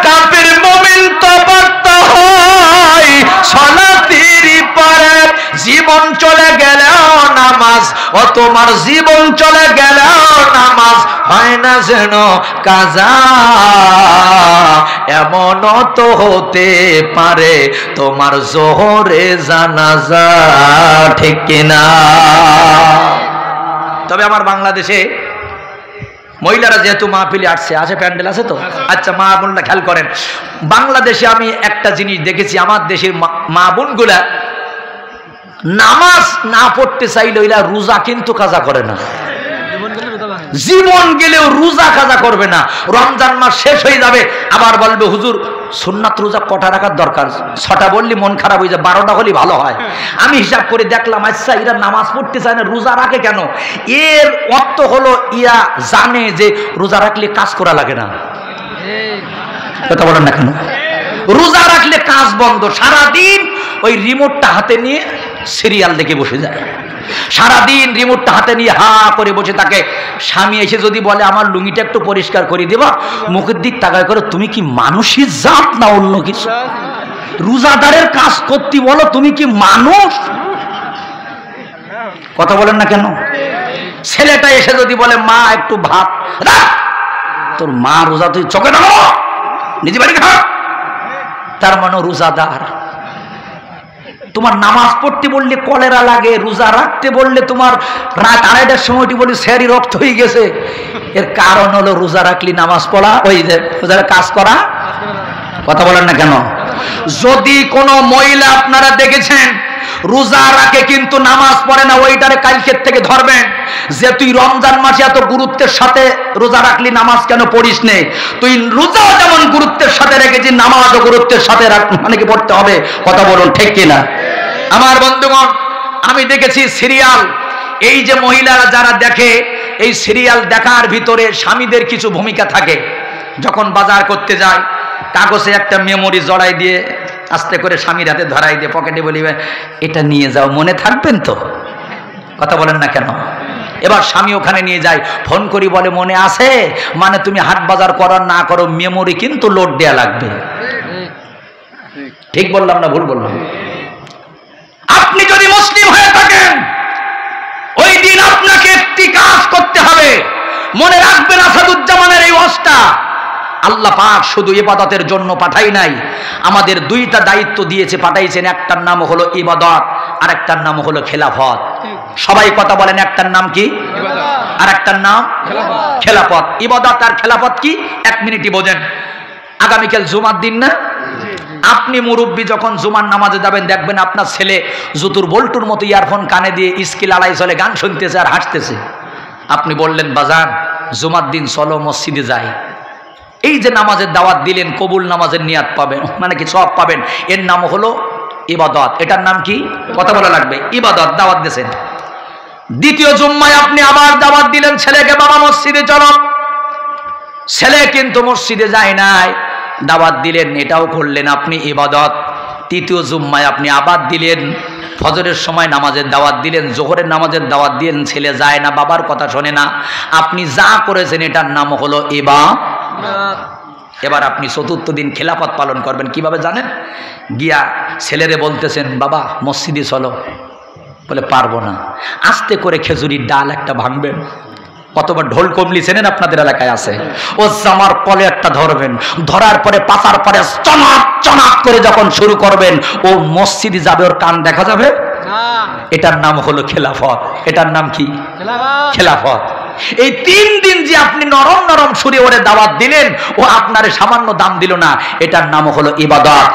কাফের মুমিন তো পাঠটা হয় সলাতেরই পরে। জীবন চলে গেলেও নামাজ, ও তোমার জীবন চলে গেলেও নামাজ হয় না যেন কাজা। এমন তো হতে পারে তোমার জোহরে জানাজা, ঠিক কিনা? তবে আমার বাংলাদেশে মহিলারা যেহেতু মাহফিলে আসছে, আছে প্যান্ডেল আছে তো, আচ্ছা মা বোনরা খেয়াল করেন, বাংলাদেশে আমি একটা জিনিস দেখেছি, আমার দেশের মা বোনগুলা নামাজ না পড়তে চাইলে ওইরা রোজা কিন্তু কাজা করে না। জীবন গেলেও রোজা কাজা করবে না। রমজান মাস শেষ হয়ে যাবে, আবার বলবে হুজুর সুন্নাত রোজা কটা রাখার দরকার? 6টা বললি মন খারাপ হয়ে যায়, 12টা হলে ভালো হয়। আমি হিসাব করে দেখলাম, আচ্ছা এরা নামাজ পড়তে চায় না, রোজা রাখে কেন? এর অর্থ হলো ইয়া জানে যে রোজা রাখলে কাজ করা লাগে না। কথা বলেন না কেন? রোজা রাখলে কাজ বন্ধ। সারাদিন ওই রিমোটটা হাতে নিয়ে সিরিয়াল দেখে বসে যায়, সারাদিন রিমোটটা হাতে নিয়ে হা করে বসে থাকে। স্বামী এসে যদি বলে আমার লুঙ্গিটা একটু পরিষ্কার করে দেবা, মুখের দিক তাকায় করে, তুমি কি মানুষের জাত না অন্য কিছু? রোজাদারের কাজ করতে বলো, তুমি কি মানুষ? কথা বলেন না কেন? ছেলেটা এসে যদি বলে মা একটু ভাত, তোর মা রোজা, তুই চোখে দাঁড়ো, নিজে বাড়ি খা, তার মানে রোজাদার। তোমার নামাজ পড়তে বললে কলেরা লাগে, রোজা রাখতে বললে তোমার রাত 2:30টার সময়টি বলি শরীর রক্ত হয়ে গেছে। এর কারণ হলো রোজা রাখলি নামাজ পড়া, ওই যে কাজ করা। কথা বলেন না কেন? যদি কোনো মহিলা আপনারা দেখেছেন রোজা রাখে কিন্তু নামাজ পড়ে না, ওইটারে কালকের থেকে ধরবেন যে তুই রমজান মাসে এত গুরুত্বের সাথে রোজা রাখলি, নামাজ কেন পড়িস নে? তুই রোজাও যেমন গুরুত্বের সাথে রেখেছিস, নামাজও গুরুত্বের সাথে মানে কি পড়তে হবে। কথা বলুন ঠিক কিনা? আমার বন্ধুগণ, আমি দেখেছি সিরিয়াল, এই যে মহিলারা যারা দেখে, এই সিরিয়াল দেখার ভিতরে স্বামীদের কিছু ভূমিকা থাকে। যখন বাজার করতে যায়, কাগজে একটা মেমোরি জড়াই দিয়ে আস্তে করে স্বামীর হাতে ধরাই দিয়ে পকেটে বলিবে এটা নিয়ে যাও, মনে থাকবেন তো? কথা বলেন না কেন? এবার স্বামী ওখানে নিয়ে যায়, ফোন করি বলে মনে আছে, মানে তুমি হাট বাজার করার না করো, মেমোরি কিন্তু লোড দেয়া লাগবে। ঠিক বললাম না ভুল বললাম? আপনি যদি মুসলিম হয়ে থাকেন, ওই দিন আপনাকে একটি কাজ করতে হবে। মনে রাখবেন আসাদুজ্জামানের এই ওয়াজটা আল্লাহ পাক শুধু ইবাদতের জন্য পাঠাই নাই, আমাদের 2টা দায়িত্ব দিয়েছে, পাঠাইছেন। একটার নাম হলো ইবাদত, আর একটার নাম হলো খেলাফত। সবাই কথা বলেন, একটার নাম কি? আর একটার নাম খেলাফত। ইবাদত আর খেলাফত কি? 1 মিনিটই বোঝেন। আগামীকাল জুমার দিন না? আপনি মুরব্বী যখন জুমার নামাজে যাবেন, দেখবেন আপনার ছেলে জুতুর বল্টুর মতো ইয়ারফোন কানে দিয়ে স্কিল আলাই চলে গান শুনতেছে আর হাসতেছে। আপনি বললেন বাজান জুমার দিন চলো মসজিদে যাই, এই যে নামাজের দাওয়াত দিলেন, কবুল নামাজের নিয়াত পাবেন, মানে কি সওয়াব পাবেন। এর নাম হলো ইবাদত। এটার নাম কি? কথা বলা লাগবে। ইবাদত, দাওয়াত দিয়েছেন। দ্বিতীয় জুম্মায় আপনি আবার দাওয়াত দিলেন ছেলেকে, বাবা মসজিদে চলো। ছেলে কিন্তু মসজিদে যায় নাই, দাওয়াত দিলেন, এটাও করলেন আপনি ইবাদত। তৃতীয় জুম্মায় আপনি আবার দিলেন, ফজরের সময় নামাজের দাওয়াত দিলেন, জোহরের নামাজের দাওয়াত দিলেন, ছেলে যায় না, বাবার কথা শোনে না। আপনি যা করেছেন এটার নাম হলো ইবাদত। এবার আপনি 4র্থ দিন খেলাফত পালন করবেন। কিভাবে জানেন? গিয়া ছেলেরে বলতেছেন বাবা মসজিদে চলো, বলে পারবো না। আস্তে করে খেজুরির ডাল একটা ভাঙবেন, অথবা ঢোল কমলি চেনেন আপনাদের এলাকায় আছে, ও জামার কলে একটা ধরবেন, ধরার পরে পাতার পরে চনাক চনাক করে যখন শুরু করবেন, ও মসজিদে যাবে, ওর কান দেখা যাবে। এটার নাম হলো খেলাফত। এটার নাম কি? খেলাফত। এই 3 দিন যে আপনি নরম নরম সুরে ওরে দাওয়াত দিলেন, ও আপনারে সামান্য দাম দিল না, এটার নাম হলো ইবাদত।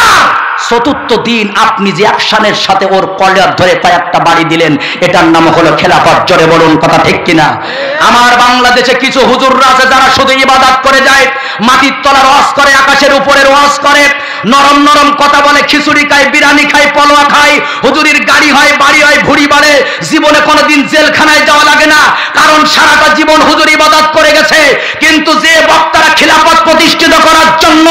আর 4র্থ দিন আপনি যে অ্যাকশনের সাথে ওর কলার ধরে কয়েকটা বাড়ি দিলেন, এটার নাম হলো খেলাফত। জোরে বলুন কথা ঠিক কিনা? আমার বাংলাদেশে কিছু হুজুররা আছে যারা শুধু ইবাদত করে যায়, মাটির তলার ওয়াজ করে, আকাশের উপরের ওয়াজ করে, নরম নরম কথা বলে, খিচুড়ি খায়, বিরিয়ানি খায়, পলোয়া খায়, হুজুরির গাড়ি হয়, বাড়ি হয়, ভুড়ি বাড়ে, জীবনে কোনোদিন জেলখানায় যাওয়া লাগে না, কারণ সারাটা জীবন হুজুর ইবাদত করে গেছে। কিন্তু যে বক্তারা খিলাফত প্রতিষ্ঠিত করার জন্য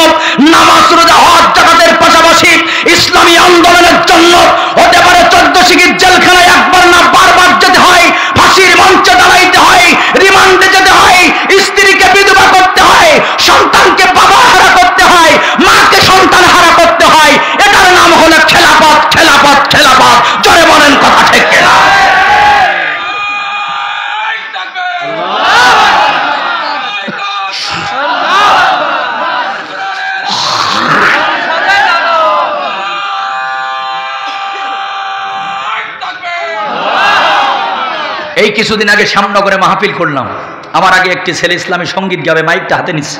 নামাজ রোজা হজ জাকাতের পাশাপাশি ইসলামী আন্দোলনের জন্য হতে পারে 14 শিগগির জেলখানায় একবার না বারবার যেতে হয়, ফাঁসির মঞ্চে দাঁড়াইতে হয়, রিমান্ডে যেতে হয়, স্ত্রীকে বিধবা করতে হয়, সন্তানকে বাবা হারা করতে হয়, মাকে সন্তান হারা করতে হয়, এটার নাম হলো খেলাফত। খেলাফত, খেলাফত। জোরে বলেন কথা ঠিক কিনা? এই কিছুদিন আগে শ্যামনগরে মাহফিল করলাম। আমার আগে একটি ছেলে ইসলামী সঙ্গীত গাবে, মাইকটা হাতে নিচ্ছে।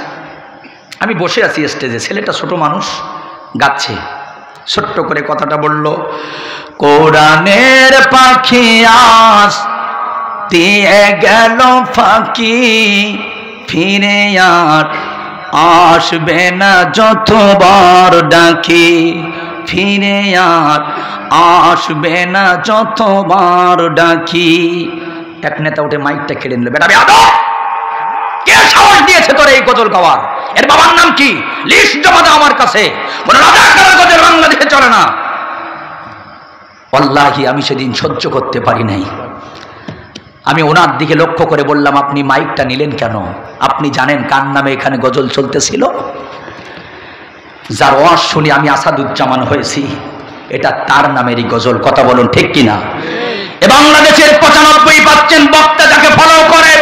আমি বসে আছি স্টেজে, ছেলেটা ছোট মানুষ, গাচ্ছে, ছোট্ট করে কথাটা বলল, কোরআনের পাখি আস দিয়ে গেল ফাঁকি, ফিরে আর আসবে না যতবার ডাকি, ফিরে আর আসবে না যতবার ডাকি। এক নেতা উঠে মাইকটা কেড়ে নিল, বেটা বেয়াদব, কে সাহস দিয়েছে তোর এই গজল গাওয়ার? এর বাবার নাম কি? লিস্ট জমা দাও আমার কাছে। বলে রাজাকারের গজল বাংলাদেশে চলে না। আল্লাহি আমি সেদিন সহ্য করতে পারি নাই। আমি ওনার দিকে লক্ষ্য করে বললাম, আপনি মাইকটা নিলেন কেন? আপনি জানেন কার নামে এখানে গজল চলতেছিল? যার ওয়াজ শুনে আমি আসাদুজ্জামান হয়েছি, এটা তার নামেরই গজল। কথা বলুন ঠিক কিনা? এ বাংলাদেশের 95% বক্তা যাকে ফলো করে,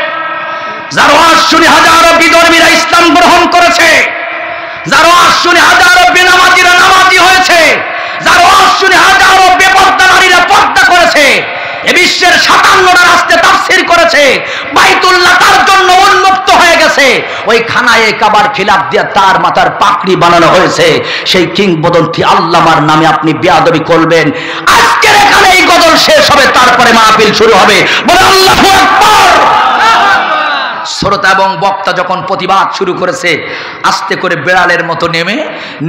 যার ওয়াজ শুনে হাজারো বিধর্মীরা ইসলাম গ্রহণ করেছে, যার ওয়াজ শুনে হাজারো বেনামাজিরা নামাজি হয়েছে, যার ওয়াজ শুনে হাজারো বেপর্দা নারীরা পর্দা করেছে, এ বিশ্বের 57টা রাষ্ট্রে তাফসীর করেছে, বাইতুল্লাহ তার জন্য উন্মুক্ত হয়ে গেছে, ওই খানায়ে কাবার খিলাফ দিয়ে তার মাথার পাকড়ি বানানো হয়েছে। সেই কিংবদন্তি আল্লামার নামে আপনি বেয়াদবি করবেন। আজকের এখানে এই গজল শেষ হবে, তারপরে মাহফিল শুরু হবে। বলে আল্লাহু আকবার। শ্রোতা এবং বক্তা যখন প্রতিবাদ শুরু করেছে, আস্তে করে বিড়ালের মতো নেমে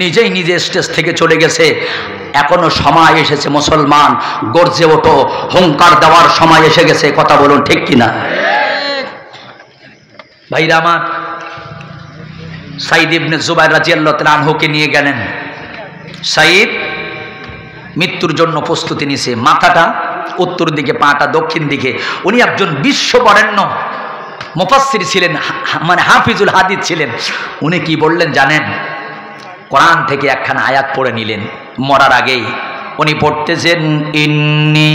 নিজেই নিজে স্টেজ থেকে চলে গেছে। এখনো সময় এসেছে মুসলমান, গর্জে ওঠো, হুঙ্কার দেওয়ার সময় এসে গেছে। কথা বলুন ঠিক কিনা? ভাইরা আমার, সাইদ ইবনে জুবাইর রাদিয়াল্লাহু তাআলা আনহুকে নিয়ে গেলেন। সাইদ মৃত্যুর জন্য প্রস্তুতি নিছে, মাথাটা উত্তর দিকে, পাটা দক্ষিণ দিকে। উনি একজন বিশ্ববরেণ্য মুফাসসির ছিলেন, মানে হাফিজুল হাদিস ছিলেন। উনি কি বললেন জানেন? কোরআন থেকে একখানা আয়াত পড়ে নিলেন মরার আগেই। উনি পড়তেছেন, ইন্নী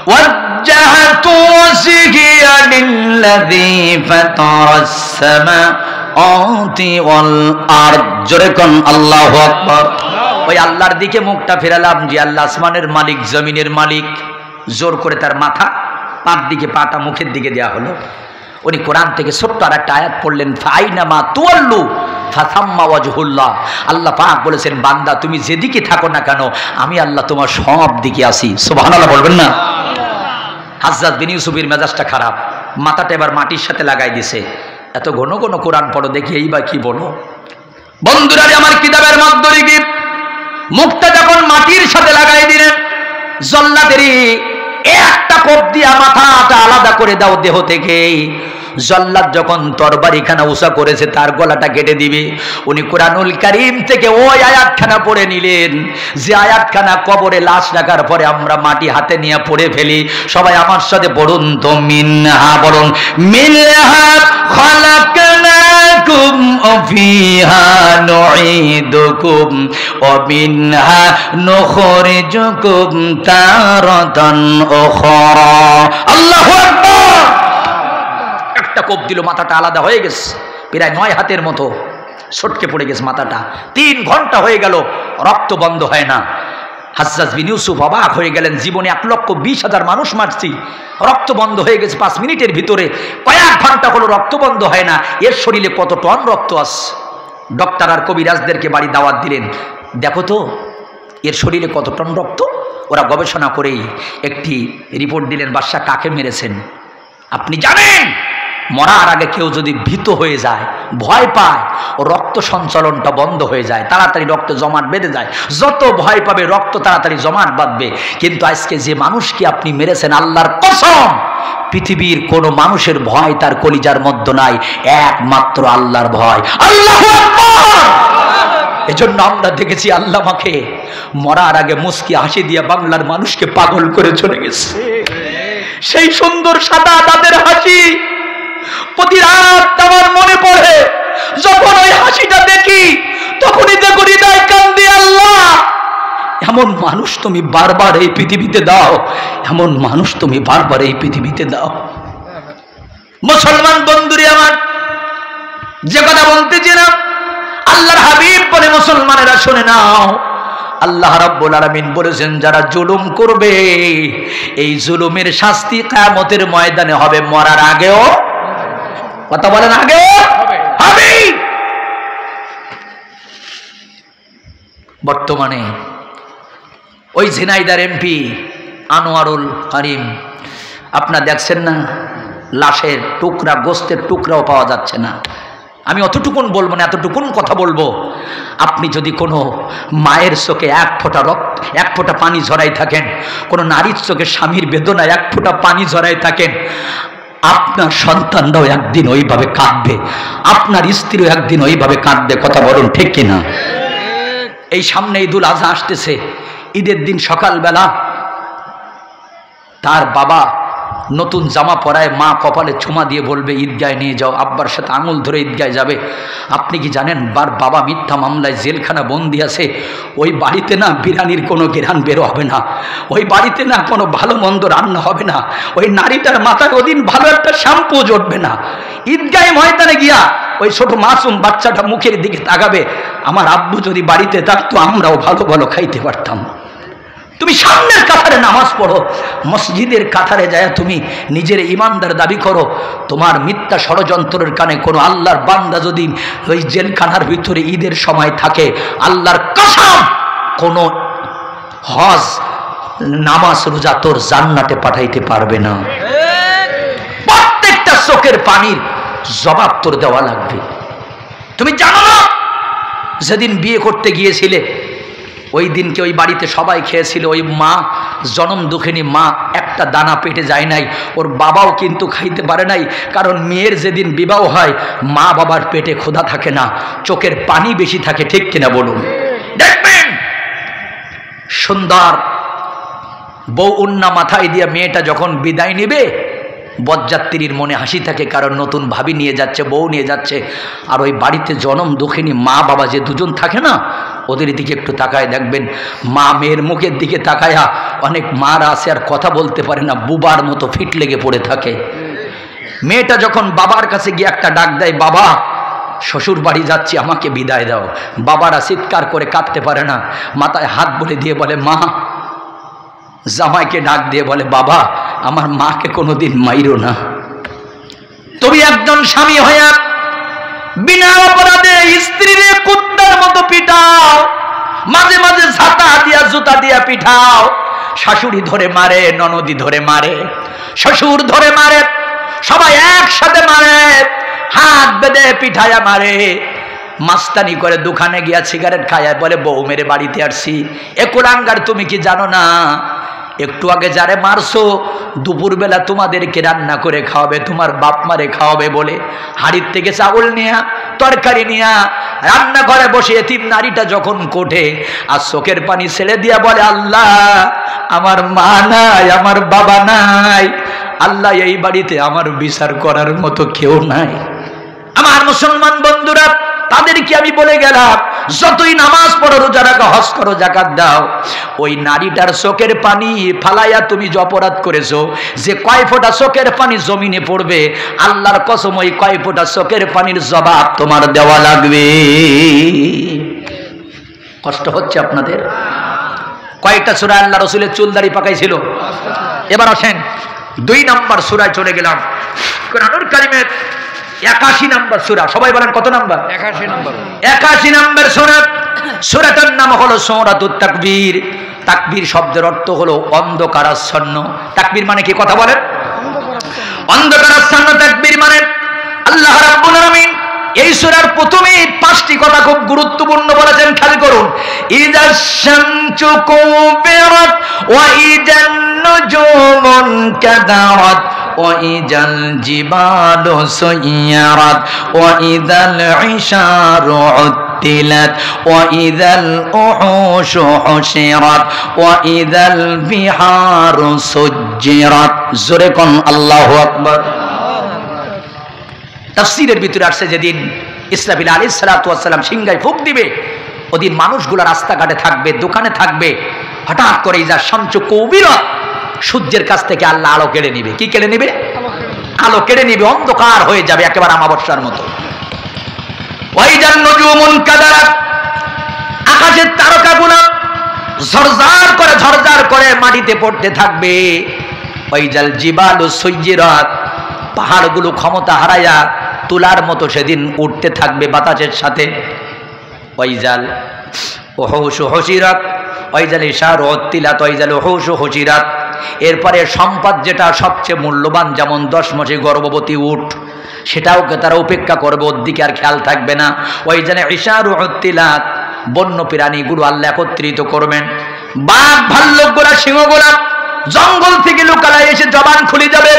ওয়াজ্জাহতু ওয়াজহিয়া লিল্লাযী ফাতারাস সামাওয়াতি ওয়াল আরদ। জোরে কোন আল্লাহু আকবার। ওই আল্লাহর দিকে মুখটা ফেরালাম যে আল্লাহ আসমানের মালিক, জমিনের মালিক। জোর করে তার মাথা পার দিকে, পাটা মুখের দিকে দেয়া হলো। উনি কোরআন থেকে ছোট্ট আর একটা আয়াত পড়লেন, ফাইনামা তুওয়াল্লু ফাসাম্মা ওয়াজহুল্লাহ। আল্লাহ পাক বলেছেন, বান্দা তুমি যেদিকে থাকো না কেন, আমি আল্লাহ তোমার সব দিকে আছি। সুবহানাল্লাহ বলবেন না? হাজ্জাজ বিন ইউসুফের মেজাজটা খারাপ, মাথাটা এবার মাটির সাথে লাগাই দিছে। এত ঘন ঘন কোরআন পড়ো, দেখি এই বা কি বলো। বন্ধুরা আমার কিতাবের মাধ্যমে কি মুখটা যখন মাটির সাথে লাগাই দিলেন, জল্লাদেরই একটা কোপ দিয়া মাথাটা আলাদা করে দাও দেহ থেকে। জল্লাদ যখন তরবারিখানা উঁচা করেছে তার গলাটা কেটে দিবে, উনি কোরআনুল কারীম থেকে ওই আয়াতখানা পড়ে নিলেন, যে আয়াতখানা কবরে লাশ রাখার পরে আমরা মাটি হাতে নিয়ে পড়ে ফেলি। সবাই আমার সাথে পড়ুন তো, মিনহা, বলুন মিনহা খালাকনাকুম ওয়া ফিহা নুঈদুকুম ওয়া মিনহা নুখরিজুকুম তারাতান উখরা। আল্লাহু আকবার। একটা কোপ দিল, মাথাটা আলাদা হয়ে গেছে, প্রায় 9 হাতের মতো ছটকে পড়ে গেছে মাথাটা। 3 ঘন্টা হয়ে গেল, রক্ত বন্ধ হয় না। হাজ্জাজ বিন ইউসুফ অবাক হয়ে গেলেন, জীবনে 1,20,000 মানুষ মারছি, রক্ত বন্ধ হয়ে গেছে 5 মিনিটের ভিতরে। কয়েক ঘন্টা হলো রক্ত বন্ধ হয় না, এর শরীরে কত টন রক্ত আছে। ডক্টর আর কবিরাজদেরকে বাড়ি দাওয়াত দিলেন, দেখো তো এর শরীরে কত টন রক্ত। ওরা গবেষণা করেই একটি রিপোর্ট দিলেন, বাদশা কাকে মেরেছেন। আপনি জানেন মরার আগে কেউ যদি ভীত হয়ে যায়, ভয় পায়, ও রক্ত সঞ্চালনটা বন্ধ হয়ে যায়, তাড়াতাড়ি রক্ত জমাট বেঁধে যায়। যত ভয় পাবে রক্ত তাড়াতাড়ি জমাট বাঁধবে। কিন্তু আজকে যে মানুষকে আপনি মেরেছেন, আল্লাহর কসম পৃথিবীর কোনো মানুষের ভয় তার কলিজার মধ্যে নাই, একমাত্র আল্লাহর ভয়। আল্লাহু আকবার। এজন্য আমরা দেখেছি আল্লামাকে মরার আগে মুস্কি হাসি দিয়ে বাংলার মানুষকে পাগল করে চলে গেছে। সেই সুন্দর সাদা তাদের হাসি প্রতি রাত আমার মনে পড়ে। যখন ওই হাসিটা দেখি তখনই দেখো হৃদয় কান্দে, আল্লাহ এমন মানুষ তুমি বারবার এই পৃথিবীতে দাও, এমন মানুষ তুমি বারবার এই পৃথিবীতে দাও। মুসলমান বন্ধুরে আমার, যে কথা বলতেছিলাম, আল্লাহর হাবিব বলে মুসলমানেরা শুনে নাও, আল্লাহ রাব্বুল আলামিন বলেছেন যারা জুলুম করবে এই জুলুমের শাস্তি কিয়ামতের ময়দানে হবে, মরার আগেও। কথা বলেন, আগেও হবে। বর্তমানে ওই ঝিনাইদার এমপি আনোয়ারুল কারিম, আপনারা দেখছেন না, লাশের টুকরা, গোস্তের টুকরাও পাওয়া যাচ্ছে না। আমি অতটুকুন বলবো না, এতটুকুন কথা বলবো, আপনি যদি কোনো মায়ের চোখে এক ফোঁটা পানি ঝরাই থাকেন, কোনো নারীর চোখে স্বামীর বেদনায় এক ফোঁটা পানি ঝরাই থাকেন, আপনার সন্তানরাও একদিন ওইভাবে কাঁদবে, আপনার স্ত্রীও একদিন ওইভাবে কাঁদবে। কথা বলুন ঠিক কিনা? এই সামনে ঈদুল আজহা আসতেছে, ঈদের দিন সকালবেলা তার বাবা নতুন জামা পরায়, মা কপালে ছোঁয়া দিয়ে বলবে ঈদগায় নিয়ে যাও, আব্বার সাথে আঙুল ধরে ঈদগায় যাবে। আপনি কি জানেন বাবা মিথ্যা মামলায় জেলখানা বন্দি আছে? ওই বাড়িতে না বিরিয়ানির কোনো ঘেরান বেরো হবে না, ওই বাড়িতে না কোনো ভালো মন্দ রান্না হবে না, ওই নারীটার মাথায় ওদিন ভালো একটা শ্যাম্পু জড়বে না। ঈদগায় ময়দানে গিয়া ওই ছোট মাসুম বাচ্চাটা মুখের দিকে তাকাবে, আমার আব্বু যদি বাড়িতে থাকতো আমরাও ভালো ভালো খাইতে পারতাম। তুমি সামনের কাতারে নামাজ পড়ো, মসজিদের কাতারে যায় তুমি নিজের ইমানদার দাবি করো, তোমার মিথ্যা ষড়যন্ত্রের কানে কোনো আল্লাহর বান্দা যদি ওই জেলখানার ভিতরে ঈদের সময় থাকে, আল্লাহর কসম কোনো হজ নামাজ রোজা তোর জান্নাতে পাঠাইতে পারবে না। প্রত্যেকটা চোখের পানির জবাব তোর দেওয়া লাগবে। তুমি জানো না যেদিন বিয়ে করতে গিয়েছিলে ওই দিনকে ওই বাড়িতে সবাই খেয়েছিল, ওই মা জনম দুঃখিনী মা একটা দানা পেটে যায় নাই, ওর বাবাও কিন্তু খাইতে পারে নাই, কারণ মেয়ের যেদিন বিবাহ হয় মা বাবার পেটে ক্ষুধা থাকে না, চোখের পানি বেশি থাকে। ঠিক কিনা বলুন? দেখবেন সুন্দর বউ উন্না মাথায় দিয়ে মেয়েটা যখন বিদায় নেবে, বরযাত্রীর মনে হাসি থাকে, কারণ নতুন ভাবি নিয়ে যাচ্ছে, বউ নিয়ে যাচ্ছে। আর ওই বাড়িতে জনম দুঃখিনী মা বাবা যে দুজন থাকে না, ওদের দিকে একটু তাকায় দেখবেন, মা মেয়ের মুখের দিকে তাকায়া, অনেক মারা আছে আর কথা বলতে পারে না, বুবার মতো ফিট লেগে পড়ে থাকে। মেয়েটা যখন বাবার কাছে গিয়ে একটা ডাক দেয়, বাবা শ্বশুর বাড়ি যাচ্ছি, আমাকে বিদায় দাও, বাবারা চিৎকার করে কাঁদতে পারে না, মাথায় হাত বলে দিয়ে বলে মা, জামাইকে ডাক দিয়ে বলে বাবা আমার মাকে কোনোদিন মাইরো না। তুমি একজন স্বামী হইয়া বিনা অপরাধে স্ত্রীরে কুত্তার মতো পিটাও, মাঝে মাঝে ঝাঁটা দিয়া জুতা দিয়া পিঠাও, শাশুড়ি ধরে মারে, ননদি ধরে মারে, শ্বশুর ধরে মারে, সবাই একসাথে মারে, হাত বেঁধে পিঠায়া মারে, মাস্তানি করে দোকানে গিয়া সিগারেট খায়, বলে বউ মেরে বাড়িতে আসছি। এ কুলাঙ্গার তুমি কি জানো না, একটু আগে যারে মারছো দুপুরবেলা তোমাদেরকে রান্না করে খাওয়াবে, তোমার বাপ মারে খাওয়াবে বলে হাড়ির থেকে চাউল নিয়া তরকারি নিয়া রান্না ঘরে বসে এতিম নারীটা যখন কোঠে আর চোখের পানি ছেড়ে দিয়া বলে আল্লাহ আমার মা নাই, আমার বাবা নাই, আল্লাহ এই বাড়িতে আমার বিচার করার মতো কেউ নাই। আমার মুসলমান বন্ধুরা, তাদেরকে আমি বলে গেলাম যতই নামাজ পড়ো, রোজা রাখো, হজ করো, যাকাত দাও, ওই নারীটার চোখের পানি ফালাইয়া তুমি যে অপরাধ করেছো, যে কয় ফোঁটা চোখের পানি জমিনে পড়বে, আল্লাহর কসম ওই কয় ফোঁটা চোখের পানির জবাব তোমার দেওয়া লাগবে। কষ্ট হচ্ছে আপনাদের? কয়েকটা সূরা আল্লাহ রাসূলের চুল দাড়ি পাকাইছিল। এবার আসেন 2 নম্বর সূরায় চলে গেলাম, কোরআনুল কারীমের 81 নম্বর সূরা। সবাই বলেন কত নম্বর? 81 নম্বর। 81 নম্বর সূরা। সূরাটার নাম হলো সূরাতুত তাকবীর। তাকবীর শব্দের অর্থ হলো অন্ধকারাচ্ছন্ন। তাকবীর মানে কি? কথা বলেন। অন্ধকারাচ্ছন্ন তাকবীর মানে আল্লাহ রাব্বুল আলামিন এই সূরার প্রথমে 5টি কথা খুব গুরুত্বপূর্ণ বলেছেন, খেয়াল করুন। ইযাশ শামসু কুবিরাত ওয়া ইযান নুজুমুন কাদারাত وإذا الجبال سيرت وإذا العشار عطلت وإذا الوحوش حشرت وإذا البحار سجرت। জোরে কোন আল্লাহু আকবার। তাফসীরের ভিতরে আসছে যেদিন ইসরাফিল আলাইহিস সালাতু ওয়াস সালাম সিংহায় ফুঁক দিবে, ওদিন মানুষগুলো রাস্তাঘাটে থাকবে, দোকানে থাকবে, হঠাৎ করে ইযা শামসু কুবিরাত, সূর্যের কাছ থেকে আল্লাহ আলো কেড়ে নিবে। কি কেড়ে নিবে? আলো কেড়ে নিবে, অন্ধকার হয়ে যাবে একেবারে আমাবস্যার মতো। ওয়াইজান নুজুমুন কাদারাত, আকাশের তারকাগুলো ঝরঝর করে মাটিতে পড়তে থাকবে। ওয়াইজাল জিবালু সুয়্যিরাত, পাহাড়গুলো ক্ষমতা হারায়া তুলার মতো সেদিন উঠতে থাকবে বাতাসের সাথে। ওয়াইজাল উহুশু হুশিরাত ওয়াইজাল ইশারু উত্তিলাত ওয়াইজাল উহুশু হুশিরাত। এরপরে সম্পদ যেটা সবচেয়ে মূল্যবান, যেমন 10 মাসে গর্ভবতী উট, সেটাওকে তারা উপেক্ষা করবে, ওর দিকে আর খেয়াল থাকবে না। ওই জানে ইশারু উত্তিলাত, বন্য প্রাণীগুলো আল্লাহ একত্রিত করবেন। বাঘ ভাল্লুকগুলা সিংহগুলা জঙ্গল থেকে লুকালায় এসে জবান খুলে যাবে,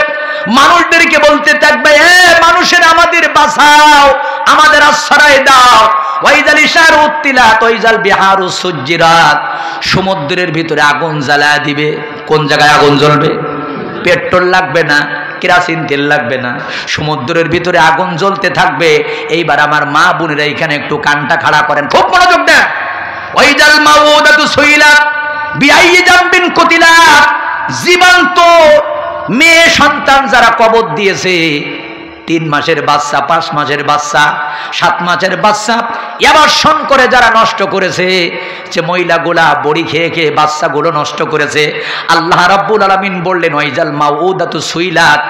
মানুষদেরকে বলতে থাকবে, এ মানুষের আমাদের বাঁচাও, আমাদের আশ্রয় দাও। ওয়াইজাল ইশারু উত্তিলাত ওয়াইজাল বিহারু সুজ্জিরাত, সমুদ্রের ভিতরে আগুন জ্বালায় দিবে। কোন জায়গায় আগুন জ্বলবে? পেট্রোল লাগবে না, কেরাসিন তেল লাগবে না, সমুদ্রের ভিতরে আগুন জ্বলতে থাকবে। এইবার আমার মা বোনেরা এখানে একটু কানটা খাড়া করেন, খুব মনোযোগ দেন। ওয়াইজাল মাউদাতু সুইলাত বিআইয়ি জামবিন কুতিলাত, জীবন্ত মেয়ে সন্তান যারা কবর দিয়েছে, 3 মাসের বাচ্চা, 5 মাসের বাচ্চা, 7 মাসের বাচ্চা, অ্যাবর্শন করে যারা নষ্ট করেছে, যে মহিলাগুলা বড়ি খেয়ে খেয়ে বাচ্চাগুলো নষ্ট করেছে, আল্লাহ রাব্বুল আলামিন বললেন ওয়াইজাল মাউদাতু সুইলাত,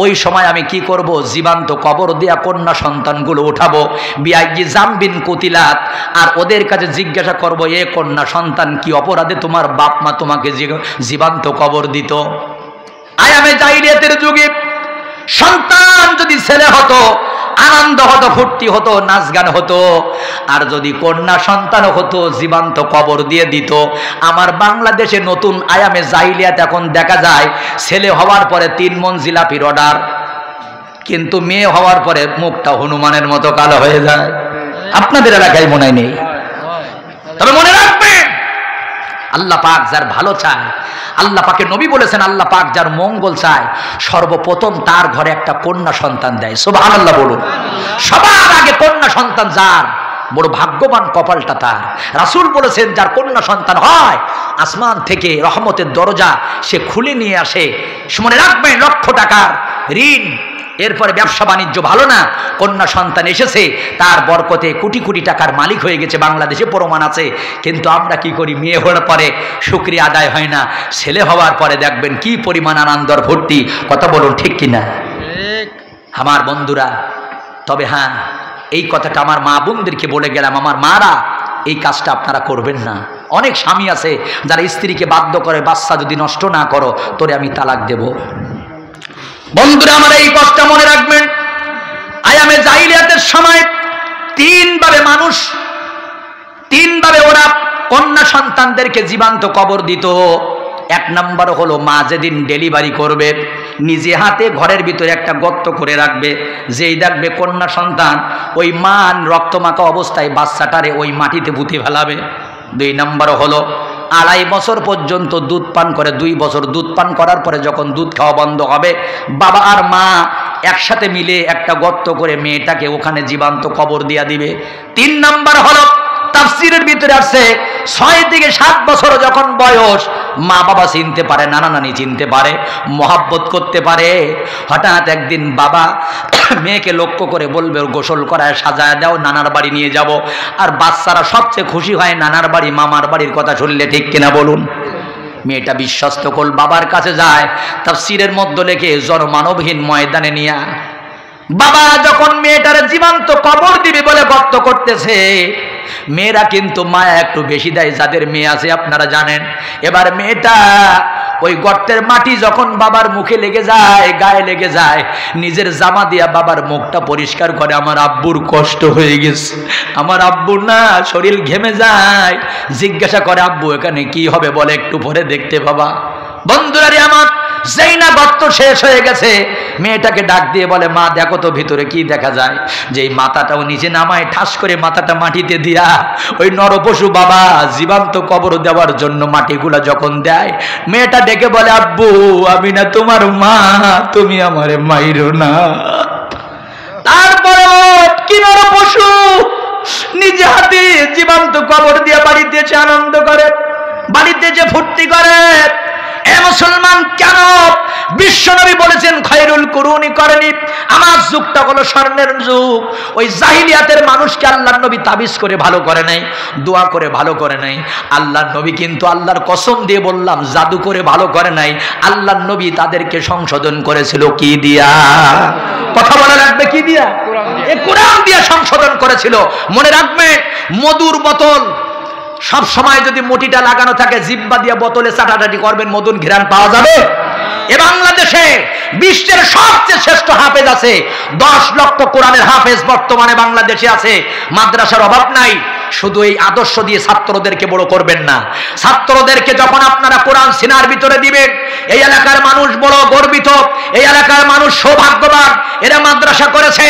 ওই সময় আমি কি করব? জীবন্ত কবর দেয়া কন্যা সন্তানগুলো উঠাবো। বিআইয়ি জামবিন কুতিলাত, আর ওদের কাছে জিজ্ঞাসা করব, এ কন্যা সন্তান কি অপরাধে তোমার বাপ মা তোমাকে জীবন্ত কবর দিত? আয়ামে জাহিলিয়াতের যুগে সন্তান যদি ছেলে হতো, আনন্দ হতো, ফুর্তি হতো, নাচ গান হতো, আর যদি কন্যা সন্তান হতো, জীবন্ত কবর দিয়ে দিত। আমার বাংলাদেশে নতুন আয়ামে জাহিলিয়াত এখন দেখা যায়, ছেলে হওয়ার পরে 3 মণ জিলাপির অর্ডার, কিন্তু মেয়ে হওয়ার পরে মুখটা হনুমানের মতো কালো হয়ে যায়। আপনাদের এলাকায় মনে নেই? তবে মনে রাখবেন, আল্লাহ পাক যার ভালো চায়, আল্লাহ পাকে নবী বলেছেন, আল্লাহ পাক যার মঙ্গল চায়, সর্বপ্রথম তার ঘরে একটা কন্যা সন্তান দেয়। সুবহানাল্লাহ বলুন। সবার আগে কন্যা সন্তান যার, বড় ভাগ্যবান কপালটা তার। রাসূল বলেছেন, যার কন্যা সন্তান হয়, আসমান থেকে রহমতের দরজা সে খুলে নিয়ে আসে। মনে রাখবেন, লক্ষ টাকার ঋণ, এরপরে ব্যবসা বাণিজ্য ভালো না, কন্যা সন্তান এসেছে, তার বরকতে কোটি কোটি টাকার মালিক হয়ে গেছে, বাংলাদেশে প্রমাণ আছে। কিন্তু আমরা কি করি? মেয়ে হওয়ার পরে শুকরিয়া আদায় হয় না, ছেলে হওয়ার পরে দেখবেন কি পরিমাণ আনন্দর ভর্তি। কথা বলুন, ঠিক কিনা আমার বন্ধুরা? তবে হ্যাঁ, এই কথাটা আমার মা বোনদেরকে বলে গেলাম, আমার মারা, এই কাজটা আপনারা করবেন না। অনেক স্বামী আছে যারা স্ত্রীকে বাধ্য করে, বাচ্চা যদি নষ্ট না করো তোরে আমি তালাক দেব। বন্ধুরা আমার, এই কথা মনে রাখবেন, আয়ামে জাহিলিয়াতের সময় 3 ভাবে মানুষ, 3 ভাবে ওরা কন্যা সন্তানদেরকে জীবন্ত কবর দিত। 1 নম্বর হলো, মা যেদিন ডেলিভারি করবে, নিজে হাতে ঘরের ভিতরে একটা গর্ত করে রাখবে, যেই দেখবে কন্যা সন্তান, ওই মা রক্তমাখা অবস্থায় বাচ্চাটারে ওই মাটিতে পুঁতে ফেলাবে। 2 নম্বর হলো, 2.5 বছর পর্যন্ত দুধ পান করে, 2 বছর দুধ পান করার পরে যখন দুধ খাওয়া বন্ধ হবে, বাবা আর মা একসাথে মিলে একটা গর্ত করে মেয়েটাকে ওখানে জীবন্ত কবর দিয়া দিবে। 3 নম্বর হলো, তাফসীরের ভিতরে আছে, 6 থেকে 7 বছর যখন বয়স, মা বাবা চিনতে পারে, নানা নানি চিনতে পারে, মহাব্বত করতে পারে, হঠাৎ একদিন বাবা মেয়েকে লক্ষ্য করে বলবে, গোসল করায় সাজায় দাও, নানার বাড়ি নিয়ে যাব। আর বাচ্চারা সবচেয়ে খুশি হয় নানার বাড়ি, মামার বাড়ির কথা শুনলে, ঠিক কিনা বলুন? মেয়েটা বিশ্বস্ত কল বাবার কাছে যায়, তাফসীরের মধ্যে লেখে, জনমানবহীন ময়দানে নিয়া বাবা যখন মেয়েটার জীবন্ত কবর দিবে বলে গর্ত করতেছে, মেয়েরা কিন্তু মায়া একটু বেশি দেয়, যাদের মেয়ে আছে আপনারা জানেন। এবার মেয়েটা ওই গর্তের মাটি যখন বাবার মুখে লেগে যায়, গায়ে লেগে যায়, নিজের জামা দিয়া বাবার মুখটা পরিষ্কার করে। আমার আব্বুর কষ্ট হয়ে গেছে, আমার আব্বুর না শরীর ঘেমে যায়। জিজ্ঞাসা করে, আব্বু এখানে কি হবে? বলে, একটু পরে দেখতে বাবা। বন্ধুরা রে আমার, যেই না গর্ত শেষ হয়ে গেছে, মেয়েটাকে ডাক দিয়ে বলে, মা দেখো তো ভিতরে কি দেখা যায়। যেই মাথাটাও নিচে নামায়, ঠাস করে মাথাটা মাটিতে দিয়া ওই নরপশু বাবা জীবন্ত কবর দেওয়ার জন্য মাটিগুলা যখন দেয়, মেয়েটা ডেকে বলে, আব্বু আমি না তোমার মা, তুমি আমারে মাইরো না। তারপরে কি নরপশু নিজে হাতে জীবন্ত কবর দিয়ে বাড়িতে এসে আনন্দ করে, বাড়িতে যে ফুর্তি করে। এ মুসলমান, কেন বিশ্বনবী বলেছেন খায়রুল কুরুনি করনি, আমার যুগটা হলো স্বর্ণের যুগ। ওই জাহিলিয়াতের মানুষকে আল্লাহর নবী তাবিজ করে ভালো করে নাই, দোয়া করে ভালো করে নাই। আল্লাহর নবী কিন্তু, আল্লাহর কসম দিয়ে বললাম, জাদু করে ভালো করে নাই। আল্লাহর নবী তাদেরকে সংশোধন করেছিল কি দিয়া? কথা বলা লাগবে, কি দিয়া? কোরআন দিয়া সংশোধন করেছিল। মনে রাখবে, মধুর বোতল সব সময় যদি মুঠিটা লাগানো থাকে, জিব্বা দিয়ে বোতলে চাটাটাটি করবেন, মধুর ঘ্রাণ পাওয়া যাবে? এ বাংলাদেশে বিশ্বের সবচেয়ে শ্রেষ্ঠ হাফেজ আছে, 10 লক্ষ কোরআনের হাফেজ বর্তমানে বাংলাদেশে আছে। মাদ্রাসার অভাব নাই। শুধু এই আদর্শ দিয়ে ছাত্রদেরকে বড় করবেন না। ছাত্রদেরকে যখন আপনারা কোরআন সিনার ভিতরে দিবেন, এই এলাকার মানুষ বড় গর্বিত, এই এলাকার মানুষ সৌভাগ্যবান। এরা মাদ্রাসা করেছে,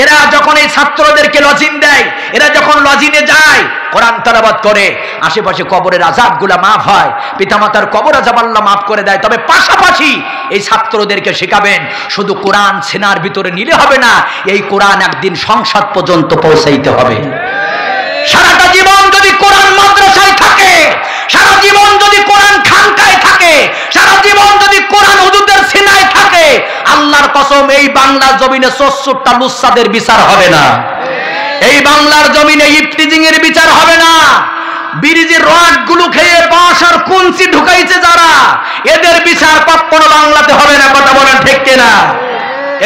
এরা যখন এই ছাত্রদেরকে লজিন দেয়, এরা যখন লজিনে যায়, কোরআন তেলাওয়াত করে, আশেপাশে কবরের আযাবগুলো মাফ হয়, পিতামাতার কবর আযাব আল্লাহ মাফ করে দেয়। তবে পাশাপাশি এই ছাত্রদেরকে শেখাবেন, শুধু কোরআন সিনার ভিতরে নিলে হবে না, এই কোরআন একদিন সংসদ পর্যন্ত পৌঁছাইতে হবে। সারাটা জীবন যদি কোরআন মাদ্রাসায় থাকে, সারা জীবন যদি কোরআন খানকায় থাকে, সারা জীবন যদি কোরআন হুজুরদের সিনায় থাকে, আল্লাহর কসম এই বাংলার জমিনে ৭৪টা লুচ্ছাদের বিচার হবে না। এই বাংলার জমিনে ইফতিজিং এর বিচার হবে না। বিরিজের রড গুলো খেয়ে বাঁশ আর কুঞ্চি ঢুকাইছে যারা, এদের বিচার কখনো বাংলাতে হবে না। কথা বলেন ঠিক কিনা?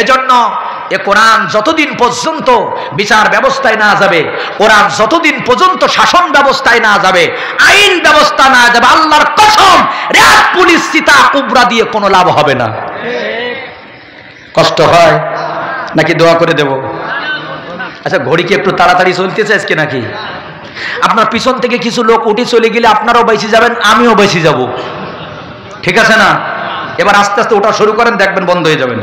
এজন্য এ কোরআন যতদিন পর্যন্ত বিচার ব্যবস্থায় না যাবে, কোরআন যতদিন পর্যন্ত শাসন ব্যবস্থায় না যাবে, আইন ব্যবস্থা না যাবে, আল্লাহর কসম র্যাব পুলিশ চিতা কুবরা দিয়ে কোনো লাভ হবে না। কষ্ট হয় নাকি দোয়া করে দেব? আচ্ছা, ঘড়ি কি একটু তাড়াতাড়ি চলতেছে আজকে নাকি? আপনার পিছন থেকে কিছু লোক উঠে চলে গেলে আপনারাও বেঁচে যাবেন, আমিও বেঁচে যাব, ঠিক আছে না? এবার আস্তে আস্তে ওটা শুরু করেন, দেখবেন বন্ধ হয়ে যাবেন।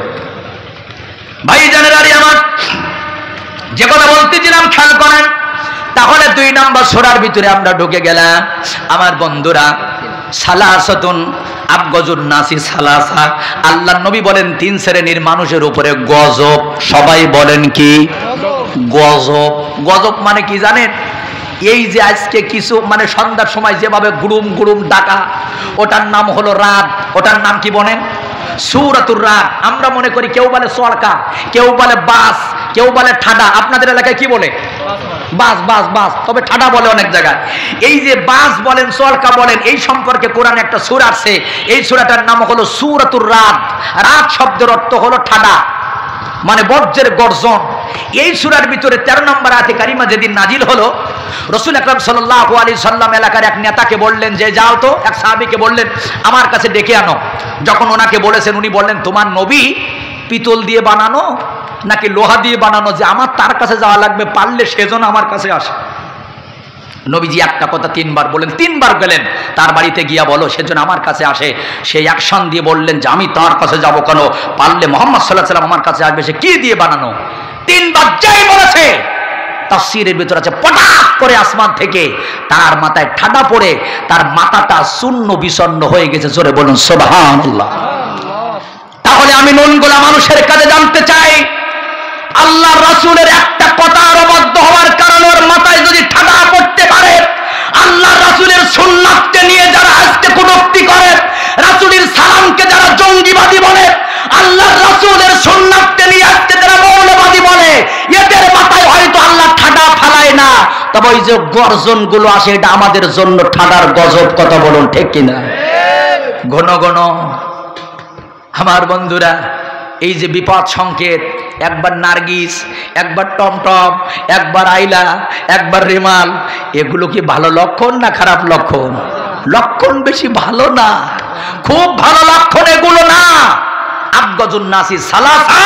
ভাই জানেরা আমার, যে কথা বলতেছিলাম খেয়াল করেন। তাহলে 2 নম্বর সূরার ভিতরে আমরা ঢুকে গেলাম আমার বন্ধুরা। সালাসাতুন আবগজুন নাসি সালাসা, আল্লাহর নবী বলেন 3 শ্রেণীর মানুষের উপরে গজব। সবাই বলেন কি গজব? গজব মানে কি জানেন? এই যে আজকে কিছু মানে সন্ধ্যার সময় যেভাবে গুড়ুম গুড়ুম ডাকা, ওটার নাম হলো রাত। ওটার নাম কি বলেন? সূরাতুর রাত। আমরা মনে করি কেউ বলে সরকা, কেউ বলে বাস, কেউ বলে ঠাডা। আপনাদের এলাকায় কি বলে? বাস বাস বাস, তবে ঠাডা বলে অনেক জায়গায়। এই যে বাস বলেন, সরকা বলেন, এই সম্পর্কে কোরআনে একটা সূরা আছে। এই সূরাটার নাম হলো সূরাতুর রাত। রাত শব্দের অর্থ হলো ঠাডা, মানে বজ্রের গর্জন। এই সূরার ভিতরে 13 নম্বর আয়াতে কারিমা যেদিন নাজিল হলো, রাসূল আকরাম সাল্লাল্লাহু আলাইহি সাল্লাম এলাকার এক নেতাকে বললেন যে যাও তো, এক সাহাবীকে বললেন আমার কাছে ডেকে আনো। যখন ওনাকে বলেছেন, উনি বললেন তোমার নবী পিতল দিয়ে বানানো নাকি লোহা দিয়ে বানানো, যে আমার তার কাছে যাওয়া লাগবে, পারলে সেজন্য আমার কাছে আসে। নবীজি একটা কথা 3 বার বলেন, 3 বার গেলেন তার বাড়িতে গিয়া বলো সেজন্য আমার কাছে আসে। সেই অ্যাকশন দিয়ে বললেন যে আমি তার কাছে যাব কেন, পারলে মুহাম্মদ সাল্লাল্লাহু আলাইহি ওয়াসাল্লাম আমার কাছে আসবে। সে কি দিয়ে বানানো? 3 বার যাই বলেছে, তাফসীরের ভিতর আছে পটাক করে আসমান থেকে তার মাথায় ঠাডা পড়ে তার মাথাটা শূন্য বিষণ্ণ হয়ে গেছে। জোরে বলুন সুবহানাল্লাহ। তাহলে আমি নুনগুলা মানুষের কাছে জানতে চাই, আল্লাহ রাসূলের একটা কথার অবাধ্য হওয়ার কারণে ওর মাথায় যদি ঠাডা পড়তে পারে, আল্লাহ রাসূলের সুন্নাতকে নিয়ে যারা আজকে কটূক্তি করে, রাসূলের সালামকে যারা জঙ্গিবাদী বলে, আল্লাহ রাসূলের সুন্নাতকে নিয়ে আজকে যারা মৌলবাদী বলে, এদের মাথায় হয়তো আল্লাহ ঠাডা ফালায় না, তবে ওই যে গর্জন গুলো আসে এটা আমাদের জন্য ঠাডার গজব। কথা বলুন ঠিক কিনা? ঘন ঘন আমার বন্ধুরা, এই যে বিপদ সংকেত, একবার নার্গিস, একবার টমটম, একবার আইলা, একবার রেমাল, এগুলো কি ভালো লক্ষণ না খারাপ লক্ষণ? লক্ষণ বেশি ভালো না, খুব ভালো লক্ষণ এগুলো না। আবগজুন নাসি সালাসা,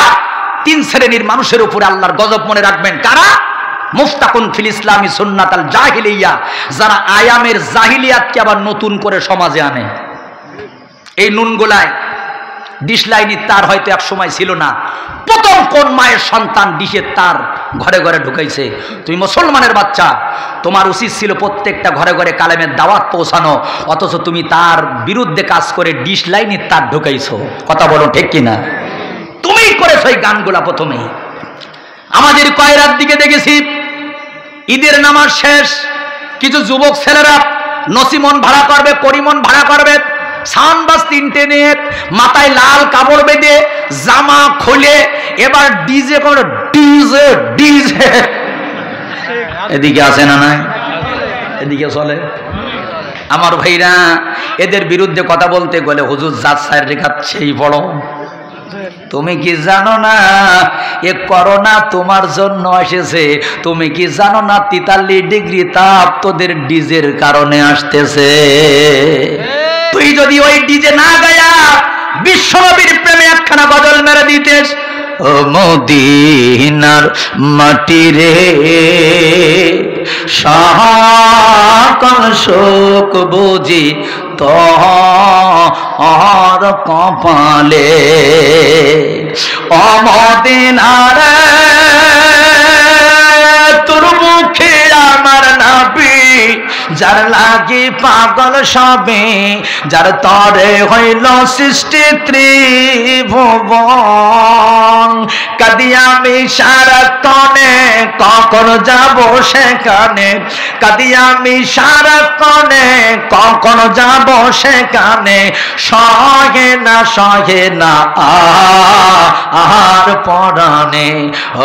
3 শ্রেণীর মানুষের উপরে আল্লাহর গজব। মনে রাখবেন কারা? মুফতাকুন ফিল ইসলামি সুন্নাতাল জাহিলিয়া, যারা আয়ামের জাহিলিয়াতকে আবার নতুন করে সমাজে আনে। এই নুনগুলায় ডিশ লাইনের তার হয়তো এক সময় ছিল না, প্রথম কোন মায়ের সন্তান ডিশের তার ঘরে ঘরে ঢুকাইছে? তুমি মুসলমানের বাচ্চা, তোমার উচিত ছিল প্রত্যেকটা ঘরে ঘরে কালেমের দাওয়াত পৌঁছানো, অথচ তুমি তার বিরুদ্ধে কাজ করে ডিশ লাইনের তার ঢুকাইছো। কথা বলো ঠিক কিনা? তুমি করেছো এই গানগুলা প্রথমেই। আমাদের কয়রার দিকে দেখেছি ঈদের নামাজ শেষ, কিছু যুবক ছেলেরা নসিমন ভাড়া করবে, করিমন ভাড়া করবে, সানবাস 3টে নিয়ে মাথায় লাল কাপড় বেঁধে জামা খুলে এবার ডিজে করে, ডিজে ডিজে। এদিকে আসে না? নাই, এদিকে চলে। আমার ভাইরা, এদের বিরুদ্ধে কথা বলতে গেলে হুজুর জাত সাহেব রেখাচ্ছেই বড়, তুমি কি জানো না এ করোনা তোমার জন্য এসেছে? তুমি কি জানো না 43 ডিগ্রি তাপ তোদের ডিজের কারণে আসতেছে? তুই যদি ওই ডিজে না গায়া বিশ্বনবীর প্রেমে একখানা গজল মেরে দিতেস, ও মদিনার মাটি রে সকল শোক বুঝি তোর কপালে, ও মদিনার তোর মুখে আমার নাবি যার লাগি পাগল সবে, যার তরে হইল সৃষ্টি ত্রিভুবন। কাদি আমি সারাক্ষণে কখন যাব সেখানে, কাদি আমি সারাক্ষণে কখন যাব সেখানে, সহে না আর পরাণে,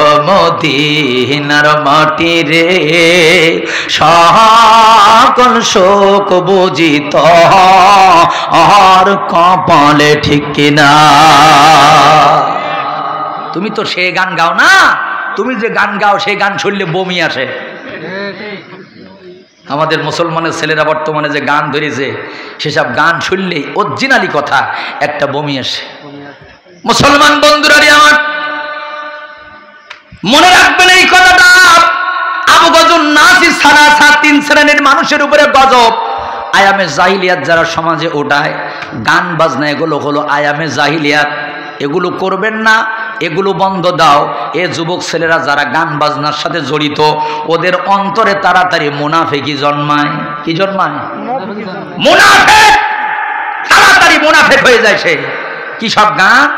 ও মদিনার মাটি রে সকল শোক বুঝি তোর কপালে, ঠিক কিনা? তুমি তো সে গান গাও না, তুমি যে গান গাও সেই গান শুনলে বমি আসে। আমাদের মুসলমানের ছেলেরা বর্তমানে যে গান ধরেছে সেসব গান শুনলেই অরিজিনালি কথা একটা বমি আসে। মুসলমান বন্ধুরা আমার মনে রাখবেন এই কথাটা, আবু গজব নাসি সালাসা, 3 শ্রেণীর মানুষের উপরে গজব। আয়ামে জাহিলিয়াত যারা সমাজে ওঠায় গান বাজনা, এগুলো হলো আয়ামে জাহিলিয়াত, এগুলো করবেন না, এগুলো বন্ধ দাও। এ যুবক ছেলেরা যারা গান বাজনার সাথে জড়িত ওদের অন্তরে তাড়াতাড়ি মুনাফিকি জন্মায়। কি জন্মায়? মুনাফিক, তাড়াতাড়ি মুনাফিক হয়ে যায় সে। কি সব গান?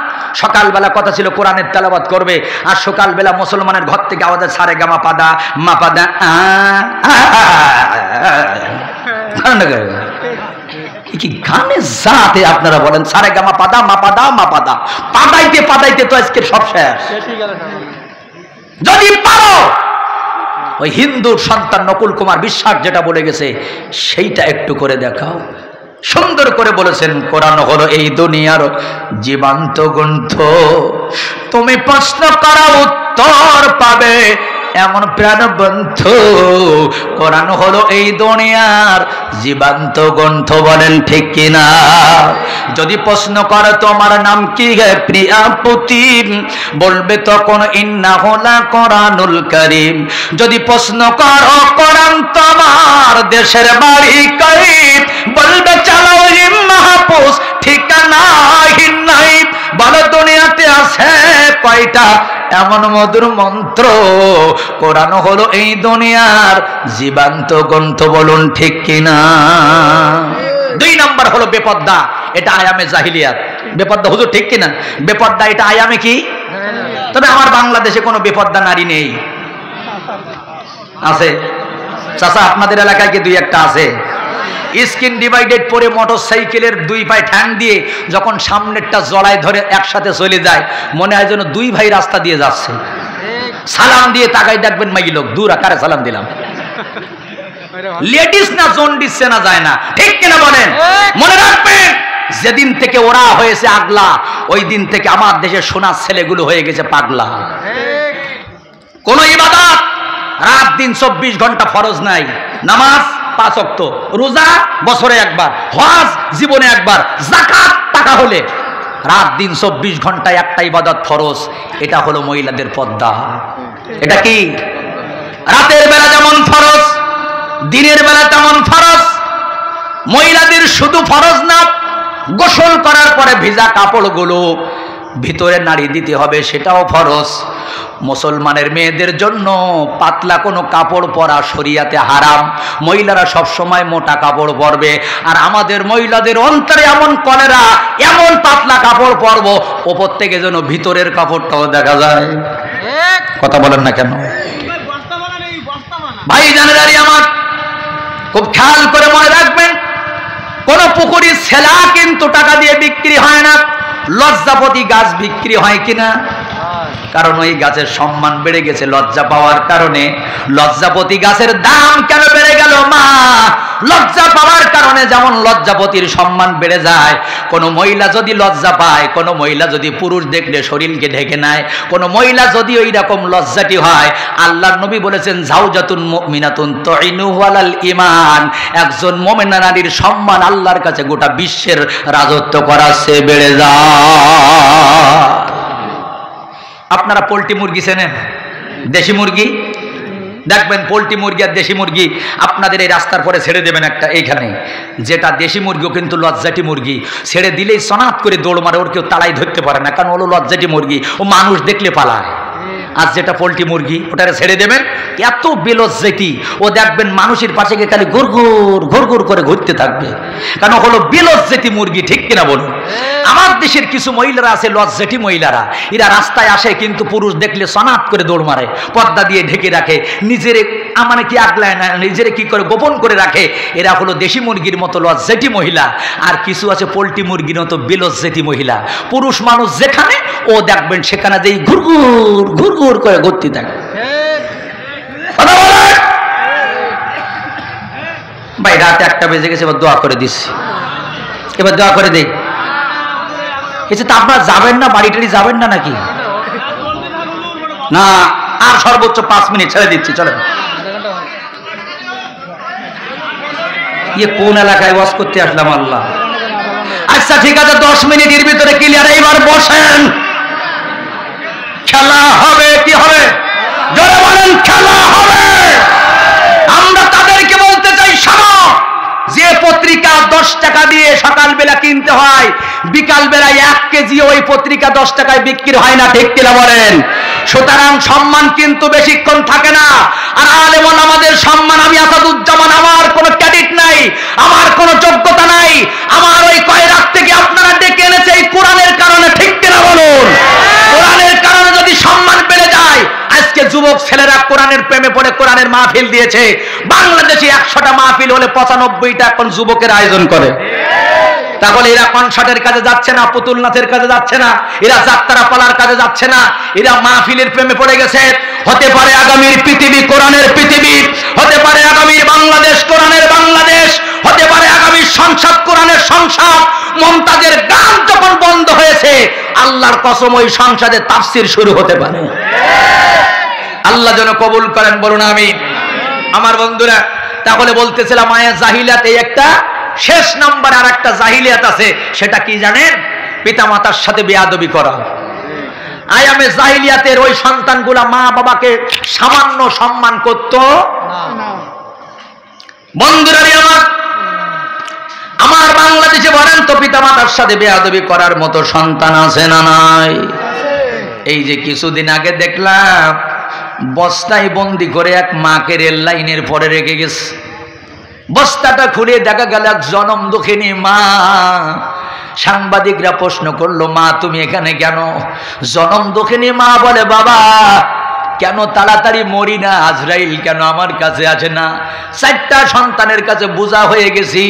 সকালবেলা কথা ছিল কোরআনের তেলাওয়াত করবে, আর সকালবেলা মুসলমানের ঘর থেকে আওয়াজ সারে গামা পাদা মা পাদা, কি গানের জাতে আপনারা বলেন? সারে গামা পাদা মা পাদা মা পাদা, পাদাইতে পাদাইতে তো আজকে সব শেষ। যদি পারো ওই হিন্দুর সন্তান নকুল কুমার বিশ্বাস যেটা বলে গেছে সেইটা একটু করে দেখাও। সুন্দর করে বলেছেন, কোরআন হলো এই দুনিয়ার জীবন্ত গ্রন্থ, তুমি প্রশ্ন করা উত্তর পাবে এমন প্রাণবন্ধু। কোরআন হলো এই দুনিয়ার জীবন্ত গ্রন্থ, বলেন ঠিক কিনা? যদি প্রশ্ন করে তোমার নাম কি হে প্রিয়া পুতি, বলবে তখন ইন্নাহু লাকুরআনুল কারীম। যদি প্রশ্ন করো কোরআন তোমার দেশের বাড়ি কই, বলবে চালাও মাহফুজ ঠিকানা নাই। বলো দুনিয়াতে আছে কয়টা এমন মধুর মন্ত্র? কোরআন হলো এই দুনিয়ার জীবন্ত গ্রন্থ, বলুন ঠিক কিনা? 2 নম্বর হলো বেপর্দা, এটা আয়ামে জাহিলিয়াত। বেপর্দা হুজুর ঠিক কিনা? বেপর্দা এটা আয়ামে কি? তবে আমার বাংলাদেশে কোনো বেপর্দা নারী নেই। আছে চাচা? আপনাদের এলাকায় কি 2-1টা আছে? স্কিন ডিভাইডেড পরে মোটরসাইকেলের 2 পায়ে ঠ্যাং দিয়ে যখন সামনেরটা জড়ায় ধরে একসাথে চলে যায়, মনে হয় যেন 2 ভাই রাস্তা দিয়ে যাচ্ছে। সালাম দিয়ে তাকাই দেখবেন মাইকি লোক, দূর আকারে সালাম দিলাম। লেডিস না জন্ডিস চেনা যায় না, ঠিক কিনা বলেন? মনে রাখবেন, যেদিন থেকে ওরা হয়েছে আগলা, ওই দিন থেকে আমার দেশের সোনার ছেলেগুলো হয়ে গেছে পাগলা। কোন ইবাদত রাত দিন 24 ঘন্টা ফরজ নাই। নামাজ 5 ওয়াক্ত, রোজা বছরে একবার, হজ জীবনে একবার, যাকাত টাকা হলে, রাত দিন 24 ঘন্টায় একটা ইবাদত ফরজ। এটা হলো মহিলাদের পর্দা। এটা কি? রাতের বেলা যেমন ফরজ, দিনের বেলা তেমন ফরজ। মহিলাদের শুধু ফরজ না, গোসল করার পরে ভিজা কাপড়গুলো ভিতরে নাড়ি দিতে হবে, সেটাও ফরজ। মুসলমানের মেয়েদের জন্য পাতলা কোনো কাপড় পরা শরিয়াতে হারাম। মহিলারা সব সময় মোটা কাপড় পরবে, আর আমাদের মহিলাদের অন্তরে এমন কলেরা, এমন পাতলা কাপড় পরব ওপর থেকে যেন ভিতরের কাপড়টাও দেখা যায়। কথা বলেন না কেন ভাই? জানেন আমার, খুব খেয়াল করে মনে রাখবেন, কোন পুকুরি ছেলা কিন্তু টাকা দিয়ে বিক্রি হয় না। লজ্জাপতি গাছ বিক্রি হয় কিনা? কারণ ওই গাছের সম্মান বেড়ে গেছে লজ্জা পাওয়ার কারণে। লজ্জাপতি গাছের দাম কেন বেড়ে গেল মা? লজ্জা পাওয়ার কারণে। যেমন লজ্জাপতির সম্মান বেড়ে যায়, কোনো মহিলা যদি লজ্জা পায়, কোনো মহিলা যদি পুরুষ দেখলে শরীরকে ঢেকে নেয়, কোনো মহিলা যদি ওই রকম লজ্জাটি হয়, আল্লাহর নবী বলেছেন জাওজাতুন মুমিনাতুন তুইনুহু আলাল ঈমান, একজন মুমিনা নারীর সম্মান আল্লাহর কাছে গোটা বিশ্বের রাজত্ব করার চেয়ে বেড়ে যায়। আপনারা পোল্ট্রি মুরগি চেনেন? দেশি মুরগি দেখবেন, পোল্ট্রি মুরগি আর দেশি মুরগি আপনাদের এই রাস্তার পরে ছেড়ে দেবেন একটা এইখানে, যেটা দেশি মুরগিও কিন্তু লজ্জাটি মুরগি, ছেড়ে দিলেই সনাত করে দৌড় মারে, ওর কেউ তাড়াই ধরতে পারে না, কারণ ওগুলো লজ্জাটি মুরগি, ও মানুষ দেখলে পালায়। আর যেটা পোল্ট্রি মুরগি ওটারে ছেড়ে দেবেন, এত বেলজ্জাতি, ও দেখবেন মানুষের পাশে গিয়ে খালি ঘুরঘুর ঘুরঘুর করে ঘুরতে থাকবে, কারণ হলো বেলজ্জাতি মুরগি। ঠিক কিনা বলুন? আমার দেশের কিছু মহিলারা আছে লজ্জাটি মহিলারা, এরা রাস্তায় আসে কিন্তু পুরুষ দেখলে সনাত করে দৌড় মারে, পর্দা দিয়ে ঢেকে রাখে, নিজেরে মানে কি আগলায় না, নিজেরে কি করে গোপন করে রাখে। এরা হলো দেশি মুরগির মতো লজ্জাটি মহিলা। আর কিছু আছে পোল্ট্রি মুরগির মতো বেলজ্জাতি মহিলা, পুরুষ মানুষ যেখানে ও দেখবেন সেখানে যেই ঘুরঘুর ঘুরঘুর করে ঘুরতে থাকে। ভাই রাত 1টা বেজে গেছে, এবার দোয়া করে দিচ্ছি, এবার দোয়া করে দিই। এসে তা আপনারা যাবেন না, বাড়ি টাড়ি যাবেন না নাকি? না, আর সর্বোচ্চ 5 মিনিট ছেড়ে দিচ্ছি, চলেন। ইয়ে কোন এলাকায় ওয়াজ করতে আসলাম আল্লাহ। আচ্ছা ঠিক আছে, 10 মিনিটের ভিতরে ক্লিয়ার। এইবার বসেন, খেলা হবে। কি হবে? জোরে বলেন, খেলা হবে। আমরা তাদেরকে বলতে চাই, শোনো, যে পত্রিকা 10 টাকা দিয়ে সকালবেলা কিনতে হয়, বিকাল বেলায় 1 কেজি ওই পত্রিকা 10 টাকায় বিক্রি হয় না। ঠিক কিনা বলেন? সুতরাং সম্মান কিন্তু বেশিক্ষণ থাকে না। আর আলেম ওলামাদের সম্মান, আমি আসাদুজ্জামান, আমার কোনো ক্রেডিট নাই, আমার কোনো যোগ্যতা নাই, আমার ওই কয় রাত থেকে আপনারা ডেকে এনেছে এই কোরআনের কারণে। ঠিক কিনা বলুন? কোরআনের কারণে যদি সম্মান বেড়ে যায়, আজকে যুবক ছেলেরা কোরআনের প্রেমে পড়ে কোরআনের মাহফিল দিয়েছে। বাংলাদেশে 100টা মাহফিল হলে 95টা এখন যুবকের আয়োজন করে। তাহলে এরা কনসার্টের কাজে যাচ্ছে না, পুতুল নাচের কাজে যাচ্ছে না, এরা যাত্রা পালার কাজে যাচ্ছে না, এরা মাহফিলের প্রেমে পড়ে গেছে। হতে পারে আগামীর পৃথিবী কোরআনের পৃথিবী, হতে পারে আগামীর বাংলাদেশ কোরআনের বাংলাদেশ, হতে পারে আগামীর সংসদ কোরআনের সংসদ। মমতাজের গান যখন বন্ধ হয়েছে, আল্লাহর কসম ওই সংসদে তাফসীর শুরু হতে পারে। আল্লাহ যেন কবুল করেন, বলুন আমিন। আমার বন্ধুরা, তাহলে বলতেছিলাম আয়া জাহিলিয়াত, এই একটা শেষ নাম্বার। আর একটা জাহিলিয়াত আছে, সেটা কি জানেন? পিতামাতার সাথে বেয়াদবি করা। আয়ামে জাহিলিয়াতের ওই সন্তানগুলা মা বাবাকে সামান্য সম্মান করত না। বন্ধুরা আমার বাংলাদেশে বলেন তো, পিতামাতার সাথে বেয়াদবি করার মতো সন্তান আছে না নাই? এই যে কিছুদিন আগে দেখলাম বস্তায় বন্দি করে এক মাকে রেল লাইনের পরে রেখে গেছে। বস্তাটা খুলে দেখা গেল এক জনম দুঃখিনী মা। সাংবাদিকরা প্রশ্ন করলো, মা তুমি এখানে কেন? জনম দুঃখিনী মা বলে, বাবা কেন তাড়াতাড়ি মরি না, আজরাইল কেন আমার কাছে আসে না? 4টা সন্তানের কাছে বোঝা হয়ে গেছি,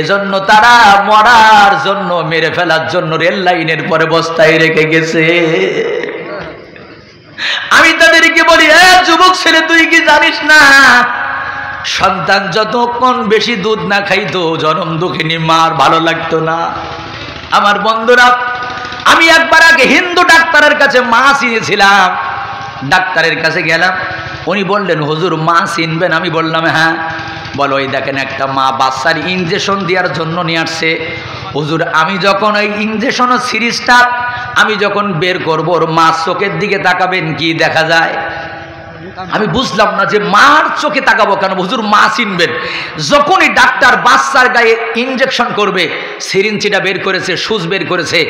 এজন্য তারা মরার জন্য, মেরে ফেলার জন্য রেল লাইনের পরে বস্তায় রেখে গেছে। আমি তাদেরকে বলি, যুবক ছেলে তুই কি জানিস না, সন্তান যতক্ষণ বেশি দুধ না খাইতো জনম দুঃখিনী মার ভালো লাগতো না। আমার বন্ধুরা, আমি একবার আগে হিন্দু ডাক্তারের কাছে মা চিনেছিলাম। ডাক্তারের কাছে গেলাম, উনি বললেন, হুজুর মা চিনবেন? আমি বললাম হ্যাঁ। বলো, ওই দেখেন একটা মা বাচ্চার ইঞ্জেকশন দেওয়ার জন্য নিয়ে আসছে। হুজুর আমি যখন ওই ইঞ্জেকশনের সিরিজটা আমি যখন বের করবো, ওর মা চোখের দিকে তাকাবেন, কি দেখা যায়? আমি বুঝলাম না যে মার চোখে তাকাবো কেন। হুজুর মা চিনবেন? যখনই ডাক্তার বাচ্চার গায়ে ইঞ্জেকশন করবে, সিরিঞ্জিটা বের করেছে, সুচ বের করেছে,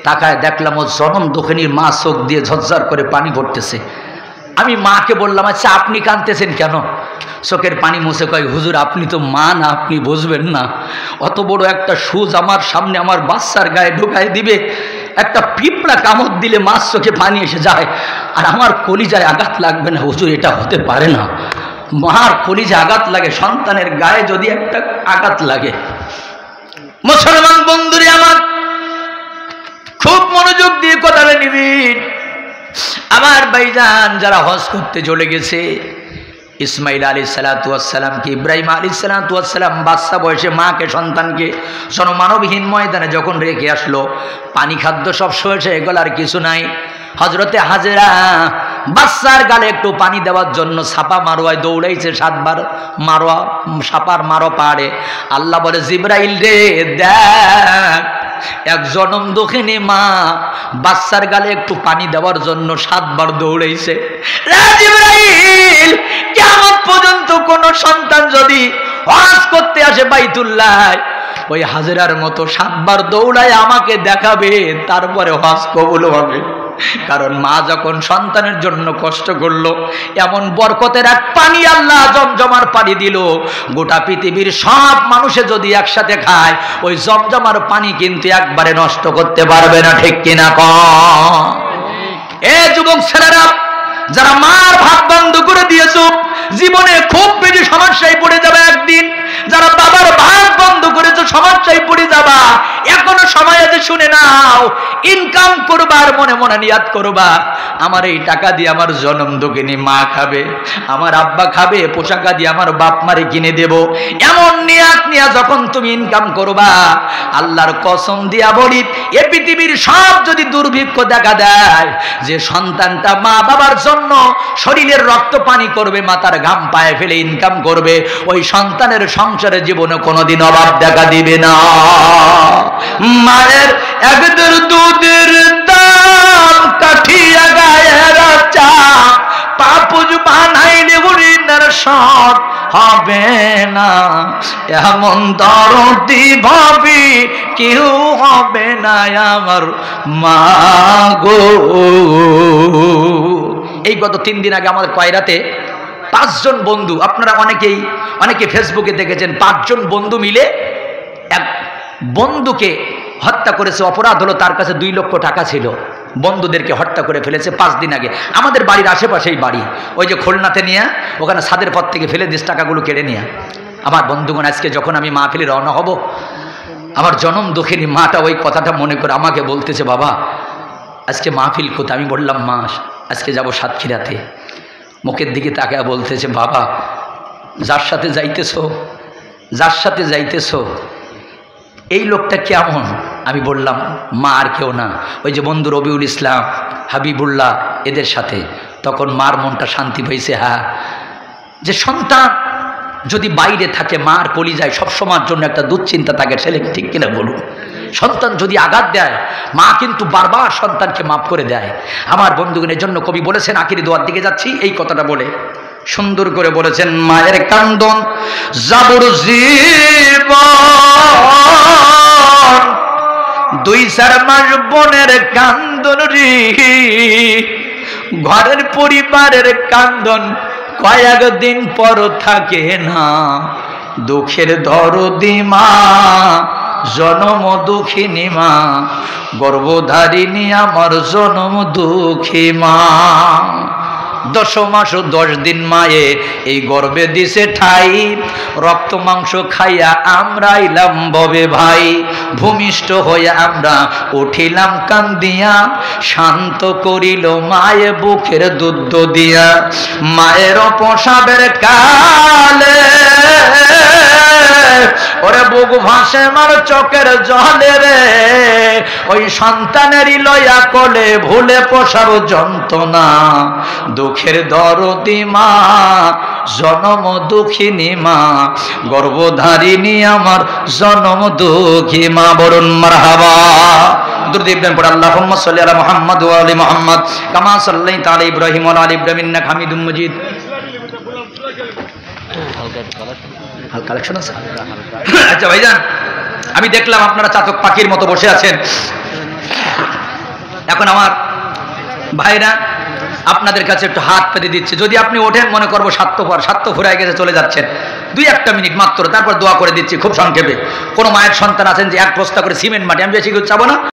তাকায় দেখলাম ও জনম দুঃখিনীর মা চোখ দিয়ে ঝরঝর করে পানি পড়তেছে। আমি মাকে বললাম, আচ্ছা আপনি কাঁদতেছেন কেন? চোখের পানি মুছে কয়, হুজুর আপনি তো মা না, আপনি বুঝবেন না। অত বড় একটা সুচ আমার সামনে আমার বাচ্চার গায়ে ঢুকায় দিবে, একটা পিঁপড়া কামড় দিলে মাছ চোখে পানি এসে যায়, আর আমার কলিজায় আঘাত লাগবে না? হুজুর এটা হতে পারে না। মার কলিজায় আঘাত লাগে, সন্তানের গায়ে যদি একটা আঘাত লাগে। মুসলমান বন্ধুরে আমার, খুব মনোযোগ দিয়ে কথাটা নিবিন। আমার ভাইজান যারা হজ করতে চলে গেছে, ইসমাইল আলাইহিস সালাতু ওয়াস সালাম কি ইব্রাহিম আলাইহিস সালাতু ওয়াস সালাম বাচ্চা বয়সে মাকে সন্তানকে জনমানবহীন ময়দানে যখন রেখে আসলো, পানি খাদ্য সব শেষ হয়ে গেল, আর কিছু নাই। হযরতে হাজেরা বাচ্চার গালে একটু পানি দেওয়ার জন্য ছাপা মারোয়ায় দৌড়াইছে 7 বার, মারোয়া সাপার মারো পাড়ে। আল্লাহ বলে, জিবরাইল রে দেখ, এক জনম দুঃখিনী মা বাচ্চার গালে একটু পানি দেওয়ার জন্য 7 বার দৌড়াইছে। জিবরাইল, কিয়ামত পর্যন্ত কোন সন্তান যদি হজ করতে আসে বাইতুল্লাহ, ওই হাজেরার মতো 7 বার দৌড়ায় আমাকে দেখাবে, তারপরে হজ কবুল হবে। কারণ মা যখন সন্তানের জন্য কষ্ট করলো, এমন বরকতের এক পানি আল্লাহ জমজমার পানি দিল, গোটা পৃথিবীর সব মানুষে যদি একসাথে খায়, ওই জমজমার পানি কিন্তু একবারে নষ্ট করতে পারবে না, ঠিক কিনা কম? এ যুবক ছেলেরা, যারা মার ভাত বন্ধ করে দিয়েছো, জীবনে খুব বেশি সমস্যায় পড়ে যাবে একদিন। যারা বাবার ভাত বন্ধ করেছো, সমস্যায় পড়ে যাবা। এখনো সময় আছে, শুনে নাও। ইনকাম করবা আর মনে মনে নিয়াত করবা, আমার এই টাকা দিয়ে আমার জনম দুঃখিনী মা খাবে, আমার আব্বা খাবে, পোশাকা দিয়ে আমার বাপ মারে কিনে দেব। এমন নিয়াত নিয়া যখন তুমি ইনকাম করবা, আল্লাহর কসম দিয়া বলি, এ পৃথিবীর সব যদি দুর্ভিক্ষ দেখা দেয়, যে সন্তানটা মা বাবার জন্য শরীরের রক্ত পানি করবে, মাথার ঘাম পায়ে ফেলে ইনকাম করবে, ওই সন্তানের সংসারে জীবনে কোনোদিন অভাব দেখা দিবে না। মায়ের একদের দুধের দাম কাঠিয়া গায়ের চা, পাপুজ বানাইলে হরিণের সৎ হবে না, এমন দরদি ভাবি কেউ হবে না আমার মা গো। এই গত 3 দিন আগে আমাদের কয়রাতে 5 জন বন্ধু, আপনারা অনেকে ফেসবুকে দেখেছেন, 5 জন বন্ধু মিলে এক বন্ধুকে হত্যা করেছে। অপরাধ হলো তার কাছে 2 লক্ষ টাকা ছিল, বন্ধুদেরকে হত্যা করে ফেলেছে 5 দিন আগে। আমাদের বাড়ির আশেপাশেই বাড়ি, ওই যে খুলনাতে নিয়ে ওখানে ছাদের পথ থেকে ফেলে দিস, টাকাগুলো কেড়ে নিয়ে। আমার বন্ধুগণ, আজকে যখন আমি মাহফিলে রওনা হব, আমার জনম দুঃখিনী মাটা ওই কথাটা মনে করে আমাকে বলতেছে, বাবা আজকে মাহফিল কোথায়? আমি বললাম, মা আজকে যাব সাতক্ষীরাতে। মুখের দিকে তাকায় বলতেছে, বাবা যার সাথে যাইতেছো এই লোকটা কেমন? আমি বললাম, মা আর কেউ না, ওই যে বন্ধু রবিউল ইসলাম, হাবিবুল্লাহ, এদের সাথে। তখন মার মনটা শান্তি পেয়েছে। হ্যাঁ, যে সন্তান যদি বাইরে থাকে, মার কলিজায় সবসময়ের জন্য একটা দুশ্চিন্তা থাকে, ছেলে ঠিক কিনা বলুন? সন্তান যদি আঘাত দেয়, মা কিন্তু বারবার সন্তানকে মাফ করে দেয়। আমার বন্ধুগণের জন্য কবি বলেছেন, আখিরি দোয়ার দিকে যাচ্ছি, এই কথাটা বলে সুন্দর করে বলেছেন, মায়ের কান্দন জাবর জীবন, 2-4 মাস বোনের কান্দন রে, ঘরের পরিবারের কান্দন কয়েকদিন পর থাকে না, দুঃখের দরদি মা, জনম দুঃখিনী মা, গর্ভধারিণী আমার জনম দুঃখী মা। 10 মাস ও 10 দিন মায়ে এই গর্বে দিছে ঠাই, রক্ত মাংস খাইয়া আমরা ইলাম ববে ভাই, ভূমিষ্ঠ হইয়া আমরা উঠিলাম কান্দিয়া, শান্ত করিল মায়ে বুকের দুধ দিয়া, মায়ের প্রসাবের কালে ওরে বুক ভাসে মার চোখের জলে রে, ওই সন্তানেরই লয়া কোলে ভুলে প্রসাব যন্ত্রণা, দুঃখের দরদি মা, জনম দুঃখিনী মা, গর্ভধারিণী আমার জনম দুঃখী মা। বলুন মারহাবা। দুরূদ ইব্রাহিম পড়ে, আল্লাহুম্মা সাল্লি আলা মুহাম্মাদ ওয়া আলি মুহাম্মাদ কামা সাল্লাইতা আলা ইব্রাহিম ওয়া আলা আলি ইব্রাহিম ইন্নাকা হামিদুম মাজিদ। কালেকশন আছে? আচ্ছা ভাইজান, আমি দেখলাম আপনারা চাতক পাখির মতো বসে আছেন। এখন আমার ভাইরা আপনাদের কাছে একটু হাত পেতে দিচ্ছে, যদি আপনি ওঠেন মনে করবো স্বার্থ ফুরায় গেছে, চলে যাচ্ছেন, 2-1 মিনিট মাত্র, তারপর দোয়া করে দিচ্ছি খুব সংক্ষেপে। কোনো মায়ের সন্তান আছেন যে 1 বস্তা করে সিমেন্ট মাটি, আমি বেশি কিছু চাবো না।